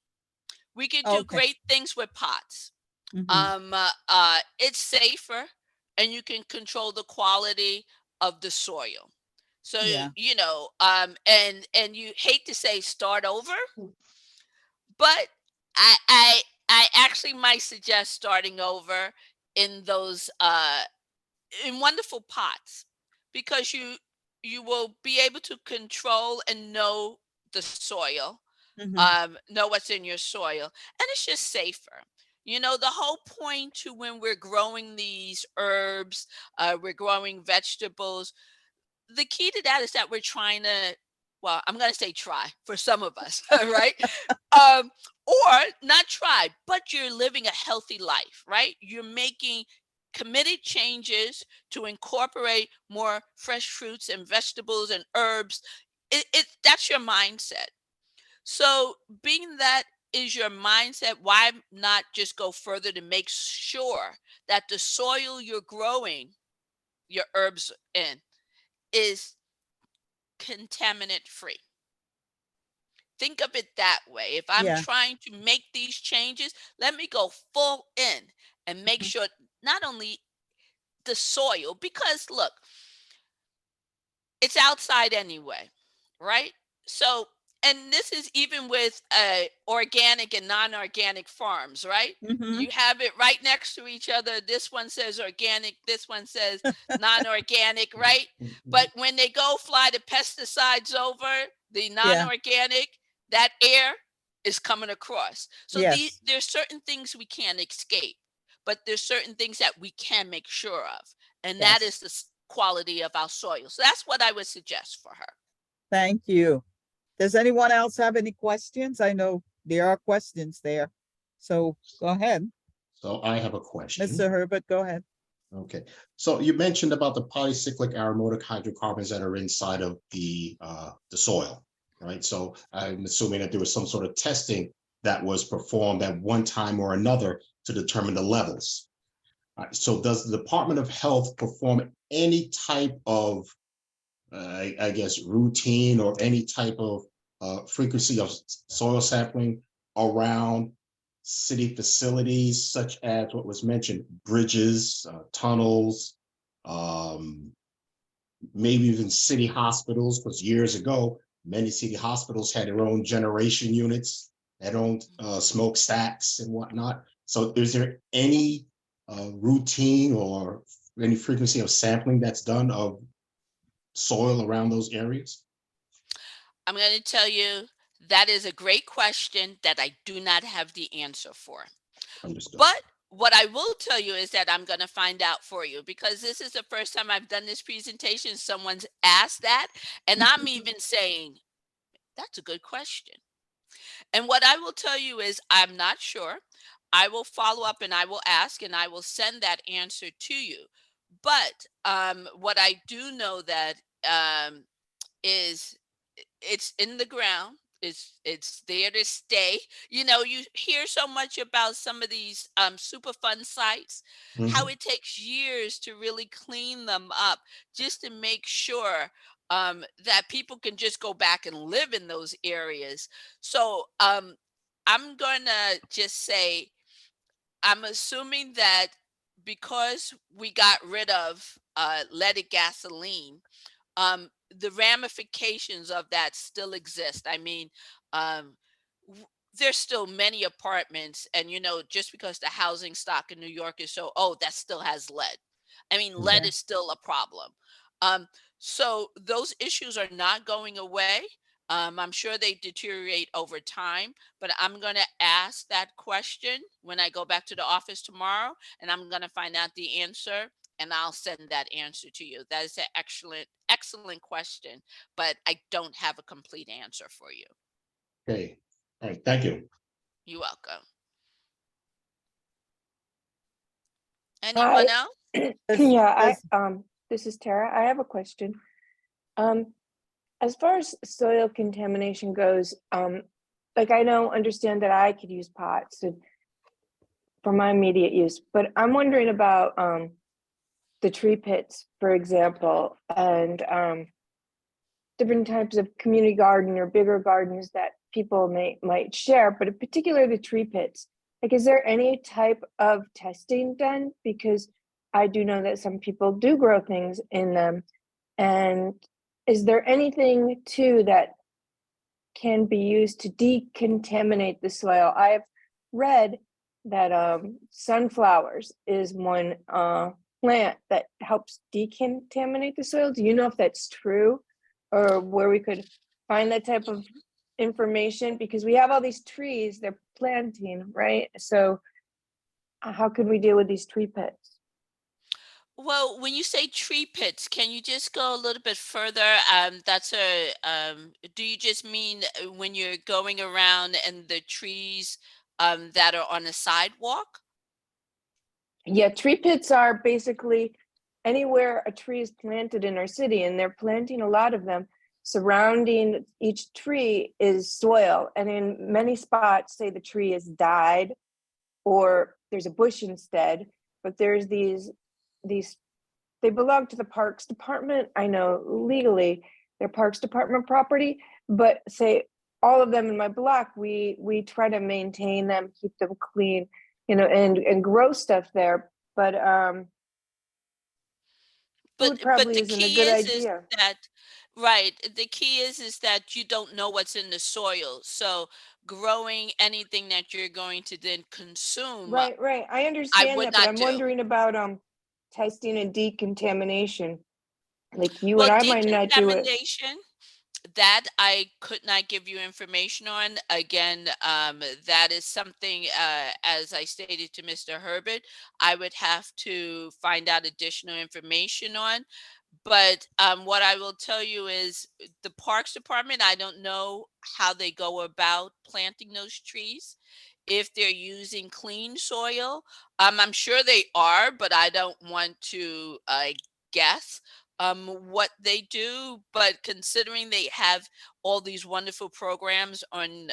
[SPEAKER 6] We could do
[SPEAKER 1] Okay.
[SPEAKER 6] great things with pots.
[SPEAKER 1] Hmm.
[SPEAKER 6] It's safer and you can control the quality of the soil. So,
[SPEAKER 1] Yeah.
[SPEAKER 6] and you hate to say start over, but I I I actually might suggest starting over in those in wonderful pots because you will be able to control and know the soil,
[SPEAKER 1] Hmm.
[SPEAKER 6] know what's in your soil, and it's just safer. The whole point to when we're growing these herbs, we're growing vegetables, the key to that is that we're trying to, well, I'm going to say try for some of us, right? um, or not try, but you're living a healthy life, right? You're making committed changes to incorporate more fresh fruits and vegetables and herbs. That's your mindset. So, being that is your mindset, why not just go further to make sure that the soil you're growing your herbs in is contaminant free? Think of it that way. If I'm
[SPEAKER 1] Yeah.
[SPEAKER 6] trying to make these changes, let me go full in and make
[SPEAKER 1] Mhm.
[SPEAKER 6] sure not only the soil, because look, it's outside anyway, right? So, and this is even with organic and non-organic farms, right?
[SPEAKER 1] Mhm.
[SPEAKER 6] You have it right next to each other. This one says organic, this one says non-organic, right? But when they go fly the pesticides over the
[SPEAKER 1] Yeah.
[SPEAKER 6] non-organic, that air is coming across. So
[SPEAKER 1] Yes.
[SPEAKER 6] there's certain things we can't escape, but there's certain things that we can make sure of, and that
[SPEAKER 1] Yes.
[SPEAKER 6] is the quality of our soil. So that's what I would suggest for her.
[SPEAKER 1] Thank you. Does anyone else have any questions? I know there are questions there. So go ahead,
[SPEAKER 5] So I have a question.
[SPEAKER 1] Mr. Herbert, go ahead.
[SPEAKER 5] Okay, so you mentioned about the polycyclic aromatic hydrocarbons that are inside of the soil, right? So I'm assuming that there was some sort of testing that was performed at one time or another to determine the levels. So does the Department of Health perform any type of, I guess, routine or any type of frequency of soil sampling around city facilities such as what was mentioned, bridges, tunnels, um, maybe even city hospitals? Because years ago, many city hospitals had their own generation units, their own smokestacks and whatnot. So is there any routine or any frequency of sampling that's done of soil around those areas?
[SPEAKER 6] I'm going to tell you that is a great question that I do not have the answer for.
[SPEAKER 5] Understood.
[SPEAKER 6] But what I will tell you is that I'm going to find out for you because this is the first time I've done this presentation. Someone's asked that, and I'm even saying, that's a good question. And what I will tell you is, I'm not sure. I will follow up and I will ask and I will send that answer to you. But what I do know that um, is it's in the ground. It's there to stay. You hear so much about some of these Superfund sites, how
[SPEAKER 5] Mhm.
[SPEAKER 6] it takes years to really clean them up just to make sure that people can just go back and live in those areas. So I'm going to just say I'm assuming that because we got rid of leaded gasoline, the ramifications of that still exist. I mean, um, there's still many apartments, and just because the housing stock in New York is so, oh, that still has lead. I mean, lead
[SPEAKER 1] Yeah.
[SPEAKER 6] is still a problem. Um, so those issues are not going away. I'm sure they deteriorate over time, but I'm going to ask that question when I go back to the office tomorrow, and I'm going to find out the answer, and I'll send that answer to you. That is an excellent, excellent question, but I don't have a complete answer for you.
[SPEAKER 5] Okay, all right, thank you.
[SPEAKER 6] You're welcome.
[SPEAKER 4] Hi.
[SPEAKER 6] Anyone else?
[SPEAKER 4] Yeah,
[SPEAKER 1] Does-
[SPEAKER 4] this is Tara. I have a question. As far as soil contamination goes, like I understand that I could use pots for my immediate use, but I'm wondering about the tree pits, for example, and different types of community garden or bigger gardens that people might share, but in particular the tree pits. Like, is there any type of testing done? Because I do know that some people do grow things in them. And is there anything too that can be used to decontaminate the soil? I've read that sunflowers is one plant that helps decontaminate the soil. Do you know if that's true, or where we could find that type of information? Because we have all these trees they're planting, right? So how could we deal with these tree pits?
[SPEAKER 6] Well, when you say tree pits, can you just go a little bit further? Do you just mean when you're going around and the trees that are on the sidewalk?
[SPEAKER 4] Yeah, tree pits are basically anywhere a tree is planted in our city, and they're planting a lot of them. Surrounding each tree is soil, and in many spots, say the tree has died or there's a bush instead, but there's these they belong to the Parks Department. I know legally they're Parks Department property, but say all of them in my block, we try to maintain them, keep them clean, and grow stuff there. But food
[SPEAKER 6] But
[SPEAKER 4] probably
[SPEAKER 6] the
[SPEAKER 4] isn't a
[SPEAKER 6] key
[SPEAKER 4] good
[SPEAKER 6] is
[SPEAKER 4] idea.
[SPEAKER 6] that, right, the key is that you don't know what's in the soil. So growing anything that you're going to then consume,
[SPEAKER 4] Right. I
[SPEAKER 6] I
[SPEAKER 4] understand
[SPEAKER 6] would
[SPEAKER 4] that, but
[SPEAKER 6] not
[SPEAKER 4] I'm
[SPEAKER 6] do.
[SPEAKER 4] wondering about testing and decontamination. Like you and
[SPEAKER 6] Well,
[SPEAKER 4] I might not do it.
[SPEAKER 6] decontamination, that I could not give you information on. Again, that is something, as I stated to Mr. Herbert, I would have to find out additional information on. But what I will tell you is the Parks Department, I don't know how they go about planting those trees. If they're using clean soil, I'm sure they are, but I don't want to guess what they do. But considering they have all these wonderful programs on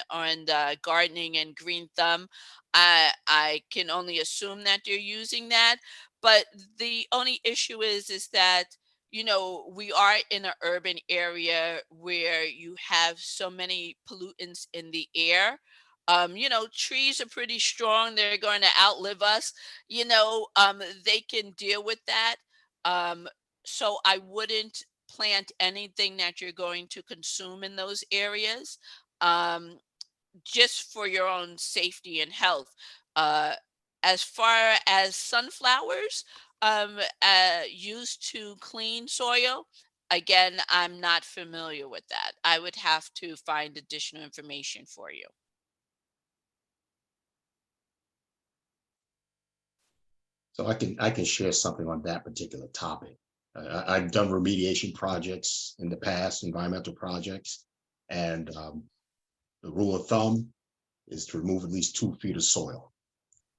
[SPEAKER 6] gardening and Green Thumb, I can only assume that they're using that. But the only issue is that we are in an urban area where you have so many pollutants in the air. Trees are pretty strong. They're going to outlive us. They can deal with that. Um, so I wouldn't plant anything that you're going to consume in those areas. Um, just for your own safety and health. Uh, as far as sunflowers used to clean soil, again, I'm not familiar with that. I would have to find additional information for you.
[SPEAKER 5] So I can share something on that particular topic. I've done remediation projects in the past, environmental projects, and the rule of thumb is to remove at least 2 feet of soil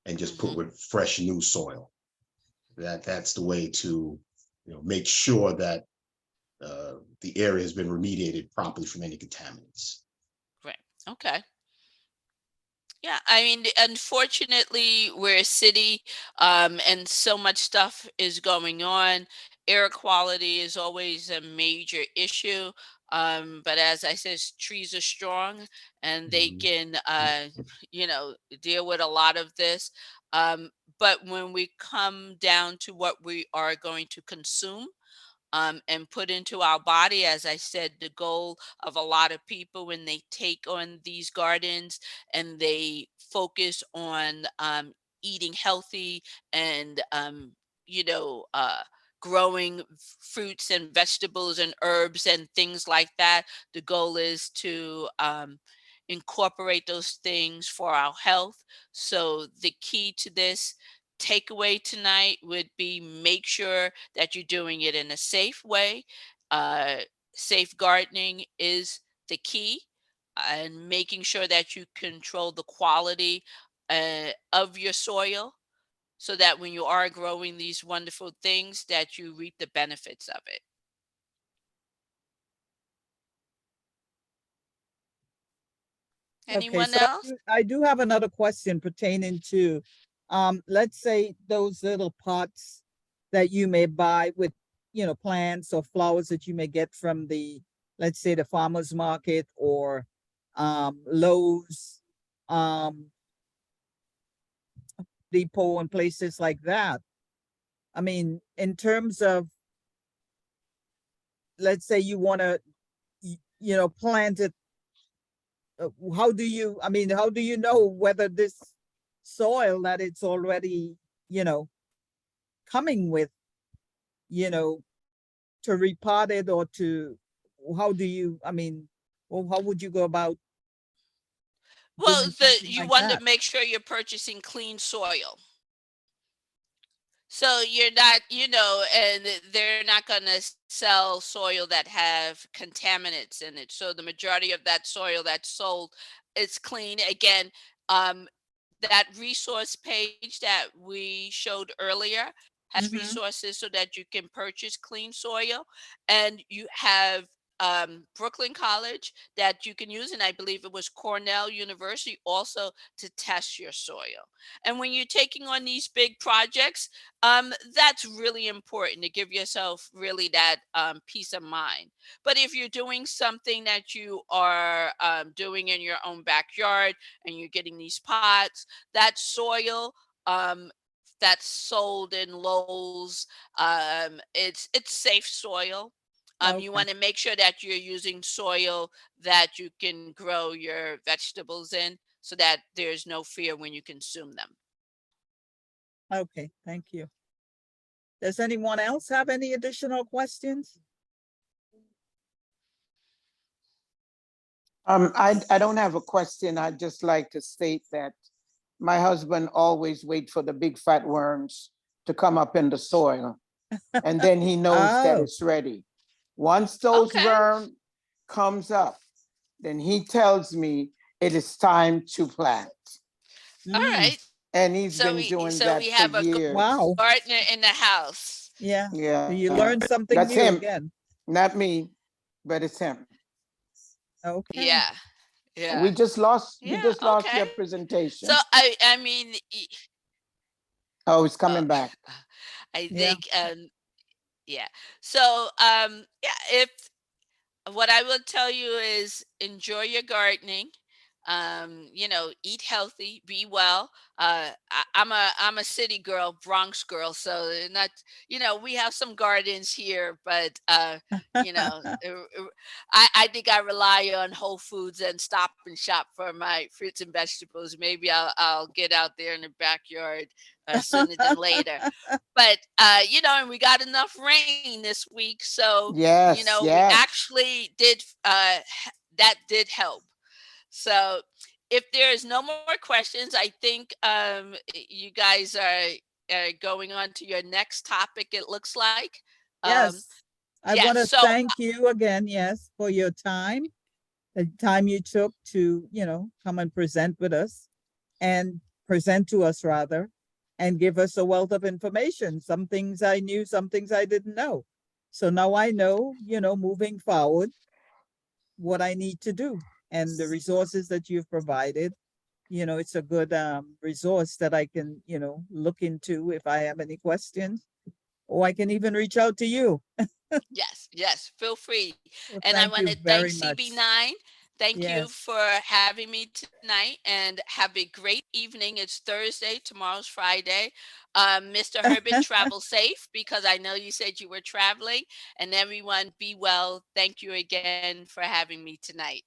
[SPEAKER 5] and just put
[SPEAKER 6] Mhm.
[SPEAKER 5] with fresh new soil. That's the way to make sure that the area has been remediated properly from any contaminants.
[SPEAKER 6] Right. Okay. Yeah, I mean, unfortunately, we're a city, and so much stuff is going on. Air quality is always a major issue. But as I said, trees are strong and they
[SPEAKER 5] Mhm.
[SPEAKER 6] can, you know, deal with a lot of this. Um, but when we come down to what we are going to consume, and put into our body. As I said, the goal of a lot of people when they take on these gardens and they focus on eating healthy and, you know, growing fruits and vegetables and herbs and things like that. The goal is to incorporate those things for our health. So the key to this takeaway tonight would be make sure that you're doing it in a safe way. Uh, Safe gardening is the key, and making sure that you control the quality of your soil so that when you are growing these wonderful things that you reap the benefits of it.
[SPEAKER 1] Okay,
[SPEAKER 6] Anyone
[SPEAKER 1] so
[SPEAKER 6] else?
[SPEAKER 1] I do have another question pertaining to, let's say those little pots that you may buy with, you know, plants or flowers that you may get from the, let's say the farmer's market or Lowe's, um, Depot and places like that. I mean, in terms of, let's say you want to, you know, plant it, how do you, I mean, how do you know whether this soil that it's already, you know, coming with, you know, to repot it or to, how do you, I mean, well, how would you go about
[SPEAKER 6] Well,
[SPEAKER 1] doing something
[SPEAKER 6] you
[SPEAKER 1] like
[SPEAKER 6] want to
[SPEAKER 1] that?
[SPEAKER 6] make sure you're purchasing clean soil. So you're not, you know, and they're not going to sell soil that have contaminants in it. So the majority of that soil that's sold is clean. Again, um, that resource page that we showed earlier has
[SPEAKER 1] Mm-hmm.
[SPEAKER 6] resources so that you can purchase clean soil, and you have Brooklyn College that you can use, and I believe it was Cornell University also to test your soil. And when you're taking on these big projects, that's really important to give yourself really that peace of mind. But if you're doing something that you are doing in your own backyard and you're getting these pots, that soil that's sold in Lowe's, it's safe soil. You
[SPEAKER 1] Okay,
[SPEAKER 6] want to make sure that you're using soil that you can grow your vegetables in so that there's no fear when you consume them.
[SPEAKER 1] okay, thank you. Does anyone else have any additional questions?
[SPEAKER 3] I don't have a question. I'd just like to state that my husband always wait for the big fat worms to come up in the soil, and then he knows that
[SPEAKER 1] Oh,
[SPEAKER 3] it's ready. Once those
[SPEAKER 6] Okay.
[SPEAKER 3] worm comes up, then he tells me it is time to plant.
[SPEAKER 6] All
[SPEAKER 1] mm,
[SPEAKER 6] right.
[SPEAKER 3] And he's
[SPEAKER 6] So
[SPEAKER 3] been
[SPEAKER 6] we
[SPEAKER 3] doing
[SPEAKER 6] so
[SPEAKER 3] that
[SPEAKER 6] we
[SPEAKER 3] for
[SPEAKER 6] have a
[SPEAKER 3] years.
[SPEAKER 1] wow,
[SPEAKER 6] gardener in the house.
[SPEAKER 1] yeah. So you
[SPEAKER 3] Yeah,
[SPEAKER 1] learned something
[SPEAKER 3] that's
[SPEAKER 1] new
[SPEAKER 3] him,
[SPEAKER 1] again.
[SPEAKER 3] not me, but it's him.
[SPEAKER 1] Okay,
[SPEAKER 6] Yeah.
[SPEAKER 3] We
[SPEAKER 6] Yeah.
[SPEAKER 3] just lost, we
[SPEAKER 6] Yeah.
[SPEAKER 3] just lost
[SPEAKER 6] Okay.
[SPEAKER 3] your
[SPEAKER 6] So
[SPEAKER 3] presentation.
[SPEAKER 6] I mean,
[SPEAKER 3] Oh, it's
[SPEAKER 6] uh,
[SPEAKER 3] coming back.
[SPEAKER 6] I
[SPEAKER 1] yeah,
[SPEAKER 6] think yeah. So yeah, if what I will tell you is enjoy your gardening. You know, eat healthy, be well. I'm a city girl, Bronx girl, so not, you know, we have some gardens here, but you know, I think I rely on Whole Foods and Stop and Shop for my fruits and vegetables. Maybe I'll get out there in the backyard sooner than later. But you know, and we got enough rain this week, so you
[SPEAKER 3] Yes,
[SPEAKER 6] know, we
[SPEAKER 3] yes.
[SPEAKER 6] actually did that did help. So if there is no more questions, I think you guys are going on to your next topic, it looks like. Um,
[SPEAKER 1] yes. I
[SPEAKER 6] yeah,
[SPEAKER 1] want to
[SPEAKER 6] so
[SPEAKER 1] thank you again, yes, for your time, the time you took to, you know, come and present with us and present to us rather, and give us a wealth of information. Some things I knew, some things I didn't know. So now I know, you know, moving forward, what I need to do and the resources that you've provided. You know, it's a good resource that I can, you know, look into if I have any questions or I can even reach out to you.
[SPEAKER 6] Yes, yes, feel free.
[SPEAKER 1] Well,
[SPEAKER 6] And I
[SPEAKER 1] thank
[SPEAKER 6] want
[SPEAKER 1] you
[SPEAKER 6] to thank
[SPEAKER 1] very much.
[SPEAKER 6] CB9. Thank you
[SPEAKER 1] Yes.
[SPEAKER 6] for having me tonight and have a great evening. It's Thursday, tomorrow's Friday. Mr. Herbert, travel safe because I know you said you were traveling. And everyone, be well. Thank you again for having me tonight.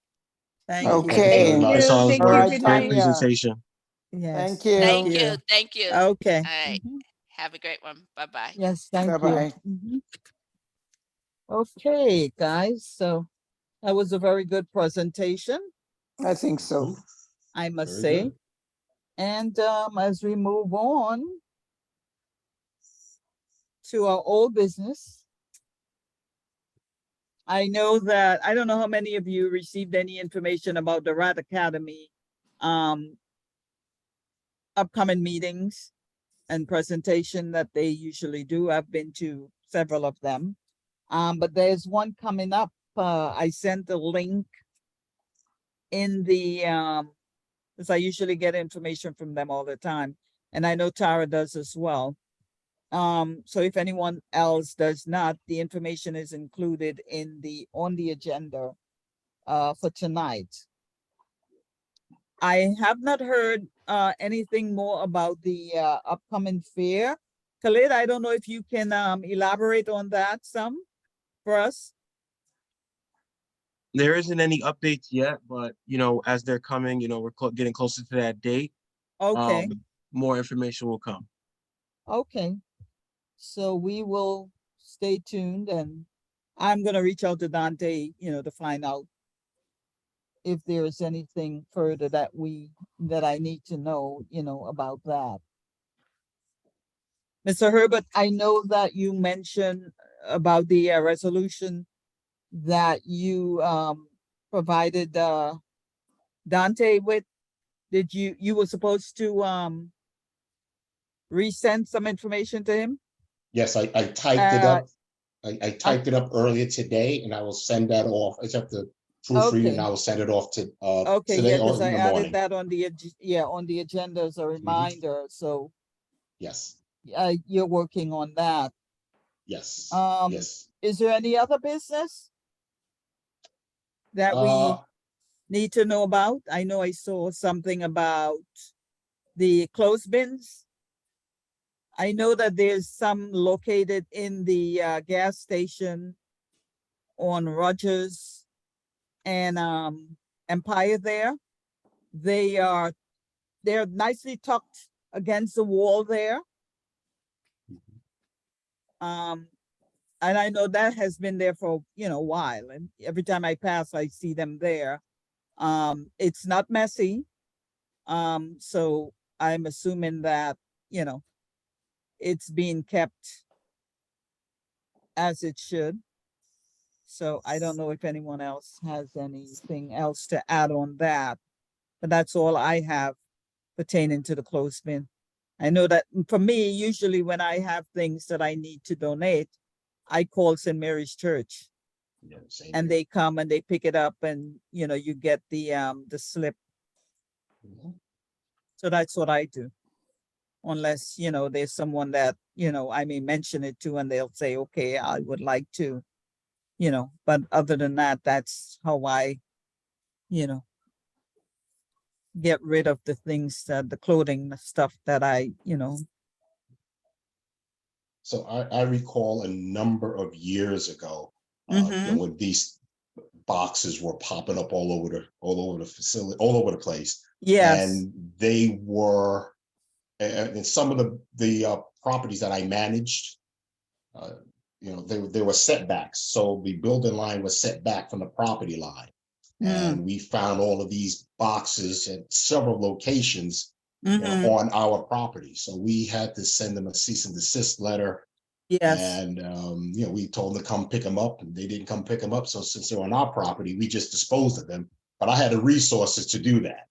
[SPEAKER 1] Thank you.
[SPEAKER 2] Thank you
[SPEAKER 3] Okay.
[SPEAKER 2] very
[SPEAKER 1] Thank
[SPEAKER 2] much.
[SPEAKER 1] you.
[SPEAKER 2] Solid
[SPEAKER 1] Thank
[SPEAKER 3] All
[SPEAKER 1] you.
[SPEAKER 2] words.
[SPEAKER 3] right,
[SPEAKER 1] Good
[SPEAKER 2] Great
[SPEAKER 1] night.
[SPEAKER 3] Tanya.
[SPEAKER 2] presentation.
[SPEAKER 1] Yes.
[SPEAKER 3] Thank you.
[SPEAKER 1] Thank
[SPEAKER 6] Thank you.
[SPEAKER 1] you.
[SPEAKER 6] Thank you.
[SPEAKER 1] Okay.
[SPEAKER 6] All right.
[SPEAKER 1] Mhm.
[SPEAKER 6] Have a great one. Bye-bye.
[SPEAKER 1] Yes, thank you.
[SPEAKER 3] Bye-bye.
[SPEAKER 1] Mhm. Okay, guys, so that was a very good presentation,
[SPEAKER 3] I think so.
[SPEAKER 1] I must
[SPEAKER 5] Very
[SPEAKER 1] say.
[SPEAKER 5] good.
[SPEAKER 1] And as we move on to our old business, I know that, I don't know how many of you received any information about the Rat Academy um, upcoming meetings and presentation that they usually do. I've been to several of them. But there's one coming up. I sent a link in the, because I usually get information from them all the time. And I know Tara does as well. So if anyone else does not, the information is included in on the agenda for tonight. I have not heard anything more about the upcoming fair. Khalid, I don't know if you can elaborate on that some for us.
[SPEAKER 2] There isn't any updates yet, but as they're coming, we're getting closer to that date.
[SPEAKER 1] Okay,
[SPEAKER 2] More information will come.
[SPEAKER 1] okay. So we will stay tuned, and I'm gonna reach out to Dante, to find out if there is anything further that I need to know, about that. Mr. Herbert, I know that you mentioned about the resolution that you provided Dante with. Did you were supposed to resend some information to him?
[SPEAKER 5] Yes, I typed it
[SPEAKER 1] Uh,
[SPEAKER 5] up. I typed it up earlier today and I will send that off. I just have to proofread it and
[SPEAKER 1] okay.
[SPEAKER 5] I will send it off to
[SPEAKER 1] Okay,
[SPEAKER 5] today
[SPEAKER 1] yeah,
[SPEAKER 5] or
[SPEAKER 1] because I
[SPEAKER 5] in the
[SPEAKER 1] added
[SPEAKER 5] morning.
[SPEAKER 1] that on the on the agenda as a reminder. So
[SPEAKER 5] Yes,
[SPEAKER 1] you're working on that.
[SPEAKER 5] yes,
[SPEAKER 1] Um,
[SPEAKER 5] yes.
[SPEAKER 1] is there any other business that
[SPEAKER 5] Uh,
[SPEAKER 1] we need to know about? I know I saw something about the clothes bins. I know that there's some located in the gas station on Rogers and Empire there. They're nicely tucked against the wall there. Um, and I know that has been there for a while, and every time I pass I see them there. It's not messy. So I'm assuming that it's being kept as it should. So I don't know if anyone else has anything else to add on that, but that's all I have pertaining to the clothesbin. I know that for me, usually when I have things that I need to donate, I call St. Mary's Church
[SPEAKER 5] yeah, same
[SPEAKER 1] and
[SPEAKER 5] here.
[SPEAKER 1] they come and they pick it up, and you get the slip.
[SPEAKER 5] Mhm.
[SPEAKER 1] So that's what I do. Unless, there's someone that, I may mention it to and they'll say, okay, I would like to, but other than that, that's how I, you know, get rid of the things that the clothing stuff that I.
[SPEAKER 5] So I recall a number of years ago,
[SPEAKER 1] Mm-hmm.
[SPEAKER 5] when these boxes were popping up all over the facility, all over the place,
[SPEAKER 1] Yes.
[SPEAKER 5] and they were in some of the properties that I managed. Uh, there were setbacks, so the building line was set back from the property line,
[SPEAKER 1] Mm.
[SPEAKER 5] and we found all of these boxes at several locations,
[SPEAKER 1] Mm-hmm.
[SPEAKER 5] on our property. So we had to send them a cease and desist letter,
[SPEAKER 1] Yes.
[SPEAKER 5] and we told them to come pick them up, and they didn't come pick them up. So since they're on our property, we just disposed of them. But I had the resources to do that,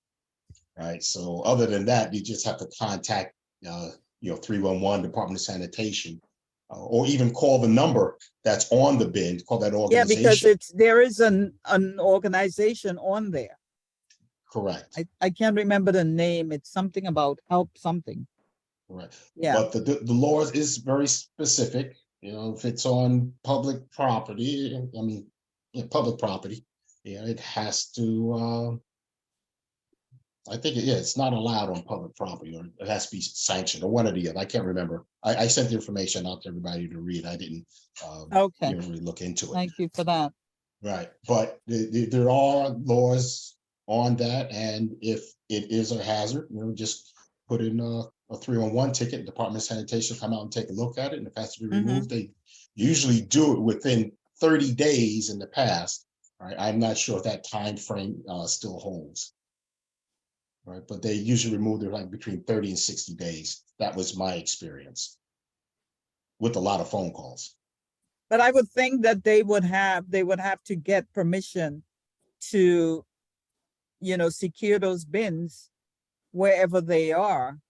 [SPEAKER 5] right? So other than that, you just have to contact 311 Department of Sanitation, or even call the number that's on the bin, call that
[SPEAKER 1] Yeah, because
[SPEAKER 5] organization.
[SPEAKER 1] there is an organization on there.
[SPEAKER 5] Correct.
[SPEAKER 1] I can't remember the name. It's something about help something.
[SPEAKER 5] Right.
[SPEAKER 1] Yeah.
[SPEAKER 5] But the law is very specific. You know, if it's on public property, I mean, yeah, public property, yeah, it has to, I think, yeah, it's not allowed on public property, or it has to be sanctioned, or one or the other. I can't remember. I sent the information out to everybody to read. I didn't,
[SPEAKER 1] Okay,
[SPEAKER 5] really look into it.
[SPEAKER 1] thank you for that.
[SPEAKER 5] Right, but there are laws on that, and if it is a hazard, just put in a 311 ticket. Department of Sanitation come out and take a look at it, and if it has to be
[SPEAKER 1] Mhm.
[SPEAKER 5] removed, they usually do it within 30 days in the past. Right, I'm not sure if that time frame still holds. Right, but they usually remove it like between 30 and 60 days. That was my experience with a lot of phone calls.
[SPEAKER 1] But I would think that they would have to get permission to, secure those bins wherever they are.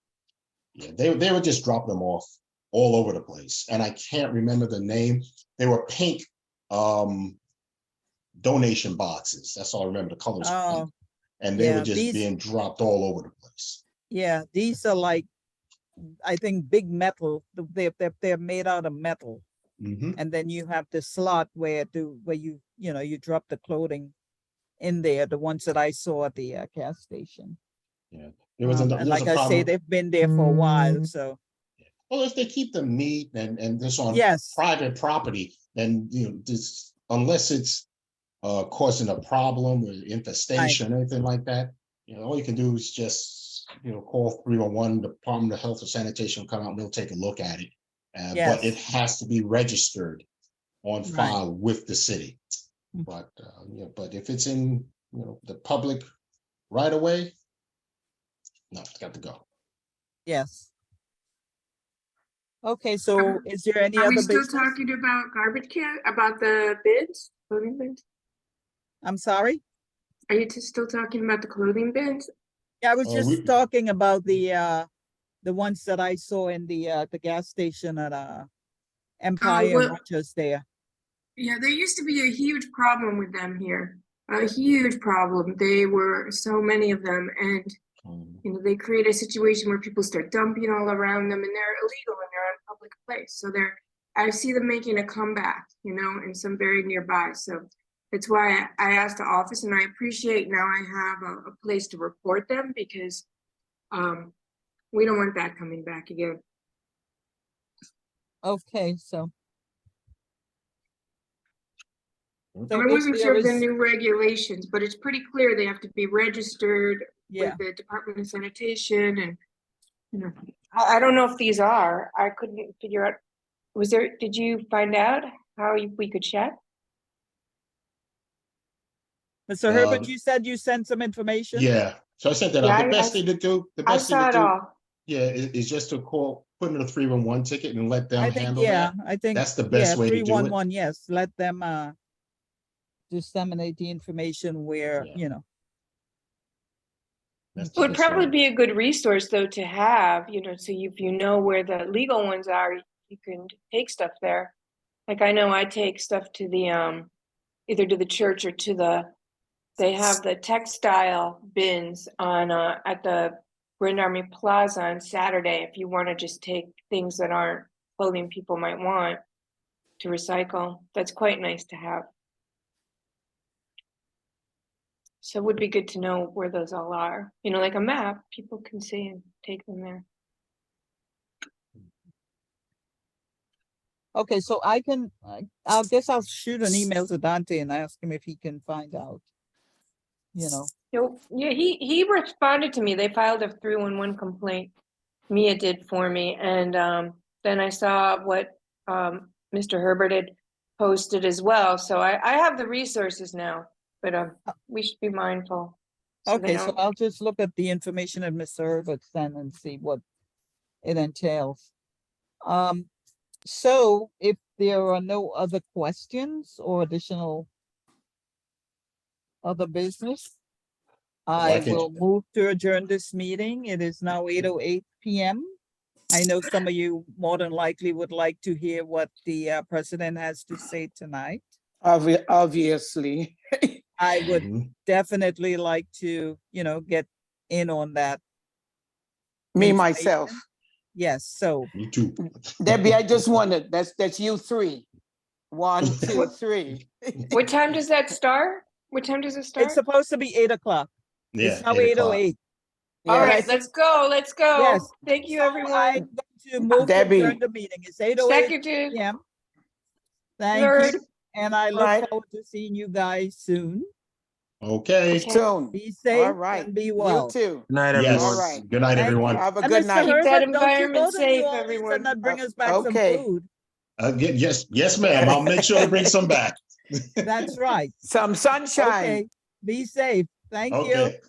[SPEAKER 5] Yeah, they would just drop them off all over the place. And I can't remember the name. They were pink donation boxes. That's all I remember. The colors were
[SPEAKER 1] Oh,
[SPEAKER 5] pink. And they
[SPEAKER 1] yeah,
[SPEAKER 5] were just
[SPEAKER 1] these,
[SPEAKER 5] being dropped all over the place.
[SPEAKER 1] yeah, these are like, I think, big metal. They're made out of metal.
[SPEAKER 5] Mhm.
[SPEAKER 1] And then you have the slot where you drop the clothing in there, the ones that I saw at the gas station.
[SPEAKER 5] Yeah. There
[SPEAKER 1] And
[SPEAKER 5] was
[SPEAKER 1] like
[SPEAKER 5] a
[SPEAKER 1] I say,
[SPEAKER 5] problem.
[SPEAKER 1] they've been there for a while, so
[SPEAKER 5] Well, if they keep them neat and this on
[SPEAKER 1] yes,
[SPEAKER 5] private property, then this, unless it's causing a problem or infestation or anything like that, all you can do is just call 311, Department of Health or Sanitation will come out and they'll take a look at it. But it
[SPEAKER 1] yes,
[SPEAKER 5] has to be registered on
[SPEAKER 1] right.
[SPEAKER 5] file with the city.
[SPEAKER 1] Mm.
[SPEAKER 5] But if it's in the public right away, no, it's got to go.
[SPEAKER 1] Yes. Okay, so is there any
[SPEAKER 4] Are we
[SPEAKER 1] other
[SPEAKER 4] still
[SPEAKER 1] business?
[SPEAKER 4] talking about garbage can, about the bins, clothing bins?
[SPEAKER 1] I'm sorry?
[SPEAKER 4] Are you still talking about the clothing bins?
[SPEAKER 1] Yeah, I was
[SPEAKER 5] Oh,
[SPEAKER 1] just talking about the ones that I saw in the gas station at Empire and
[SPEAKER 4] well-
[SPEAKER 1] Rogers there.
[SPEAKER 4] Yeah, there used to be a huge problem with them here. A huge problem. They were so many of them, and they create a situation where people start dumping all around them, and they're illegal and they're on public place. So I see them making a comeback, in some very nearby. So that's why I asked the office, and I appreciate now I have a place to report them, because we don't want that coming back again.
[SPEAKER 1] Okay, so.
[SPEAKER 4] I
[SPEAKER 1] if
[SPEAKER 4] wasn't
[SPEAKER 1] there
[SPEAKER 4] sure of the
[SPEAKER 1] is-
[SPEAKER 4] new regulations, but it's pretty clear they have to be registered
[SPEAKER 1] Yeah,
[SPEAKER 4] with the Department of Sanitation, and I don't know if these are. I couldn't figure out. Did you find out how we could check?
[SPEAKER 1] Mr. Herbert, you said you sent some information?
[SPEAKER 5] Yeah, so I sent that
[SPEAKER 4] Yeah,
[SPEAKER 5] out. The best thing to do,
[SPEAKER 4] I saw it all.
[SPEAKER 5] yeah, is just to put in a 311 ticket and let them
[SPEAKER 1] I think,
[SPEAKER 5] handle
[SPEAKER 1] yeah,
[SPEAKER 5] that.
[SPEAKER 1] I think.
[SPEAKER 5] That's the best way to do it.
[SPEAKER 1] 311, yes, let them disseminate the information where,
[SPEAKER 5] Yeah. That's
[SPEAKER 4] It
[SPEAKER 5] the
[SPEAKER 4] would
[SPEAKER 5] best way.
[SPEAKER 4] probably be a good resource though to have, so if you know where the legal ones are, you can take stuff there. Like I know I take stuff to the either to the church or they have the textile bins on at the Grand Army Plaza on Saturday if you want to just take things that aren't clothing people might want to recycle. That's quite nice to have. So it would be good to know where those all are. Like a map, people can see and take them there.
[SPEAKER 1] Okay, so I guess I'll shoot an email to Dante and ask him if he can find out.
[SPEAKER 4] Yeah, he responded to me. They filed a 311 complaint. Mia did for me, and then I saw what Mr. Herbert had posted as well. So I have the resources now, but we should be mindful. So they
[SPEAKER 1] Okay, so
[SPEAKER 4] don't-
[SPEAKER 1] I'll just look at the information that Mr. Herbert sent and see what it entails. So if there are no other questions or additional other business, I
[SPEAKER 5] can-
[SPEAKER 1] will move to adjourn this meeting. It is now 8:08 p.m. I know some of you more than likely would like to hear what the president has to say tonight.
[SPEAKER 3] Obviously.
[SPEAKER 1] I would
[SPEAKER 5] Mhm.
[SPEAKER 1] definitely like to, get in on that.
[SPEAKER 3] Me,
[SPEAKER 1] information.
[SPEAKER 3] myself.
[SPEAKER 1] Yes, so
[SPEAKER 5] Me too.
[SPEAKER 3] Debbie, I just wanted, that's you three. 1, 2, 3.
[SPEAKER 4] What time does that start? What time does it start?
[SPEAKER 1] it's supposed to be 8 o'clock. It's
[SPEAKER 5] Yeah,
[SPEAKER 1] now
[SPEAKER 5] 8 o'clock.
[SPEAKER 1] 8:08.
[SPEAKER 4] All
[SPEAKER 1] but I
[SPEAKER 4] right,
[SPEAKER 1] think-
[SPEAKER 4] let's go. Let's go.
[SPEAKER 1] Yes.
[SPEAKER 4] Thank you,
[SPEAKER 1] So
[SPEAKER 4] everyone.
[SPEAKER 1] I'm going to move to
[SPEAKER 3] Debbie.
[SPEAKER 1] adjourn the meeting. It's 8:08
[SPEAKER 4] Seconded.
[SPEAKER 1] p.m. Thank
[SPEAKER 4] Third.
[SPEAKER 1] you, and I look
[SPEAKER 3] Right.
[SPEAKER 1] forward to seeing you guys soon.
[SPEAKER 5] Okay.
[SPEAKER 4] Okay.
[SPEAKER 3] Soon.
[SPEAKER 1] Be
[SPEAKER 3] All
[SPEAKER 1] safe
[SPEAKER 3] right.
[SPEAKER 1] and be
[SPEAKER 3] You
[SPEAKER 1] well.
[SPEAKER 3] too.
[SPEAKER 2] Good night,
[SPEAKER 5] Yes.
[SPEAKER 2] everyone.
[SPEAKER 3] All right.
[SPEAKER 5] Good night,
[SPEAKER 1] Thank
[SPEAKER 5] everyone.
[SPEAKER 1] you.
[SPEAKER 3] Have a
[SPEAKER 1] And
[SPEAKER 3] good
[SPEAKER 1] Mr.
[SPEAKER 3] night.
[SPEAKER 4] Keep that
[SPEAKER 1] Herbert, don't you
[SPEAKER 4] environment
[SPEAKER 1] go to
[SPEAKER 4] safe,
[SPEAKER 1] New Orleans
[SPEAKER 4] everyone.
[SPEAKER 1] and not bring us back some
[SPEAKER 3] Okay.
[SPEAKER 1] food.
[SPEAKER 5] Yes, ma'am. I'll make sure to bring some back.
[SPEAKER 1] That's right.
[SPEAKER 3] Some sunshine.
[SPEAKER 1] Okay, be safe. Thank you.
[SPEAKER 5] Okay.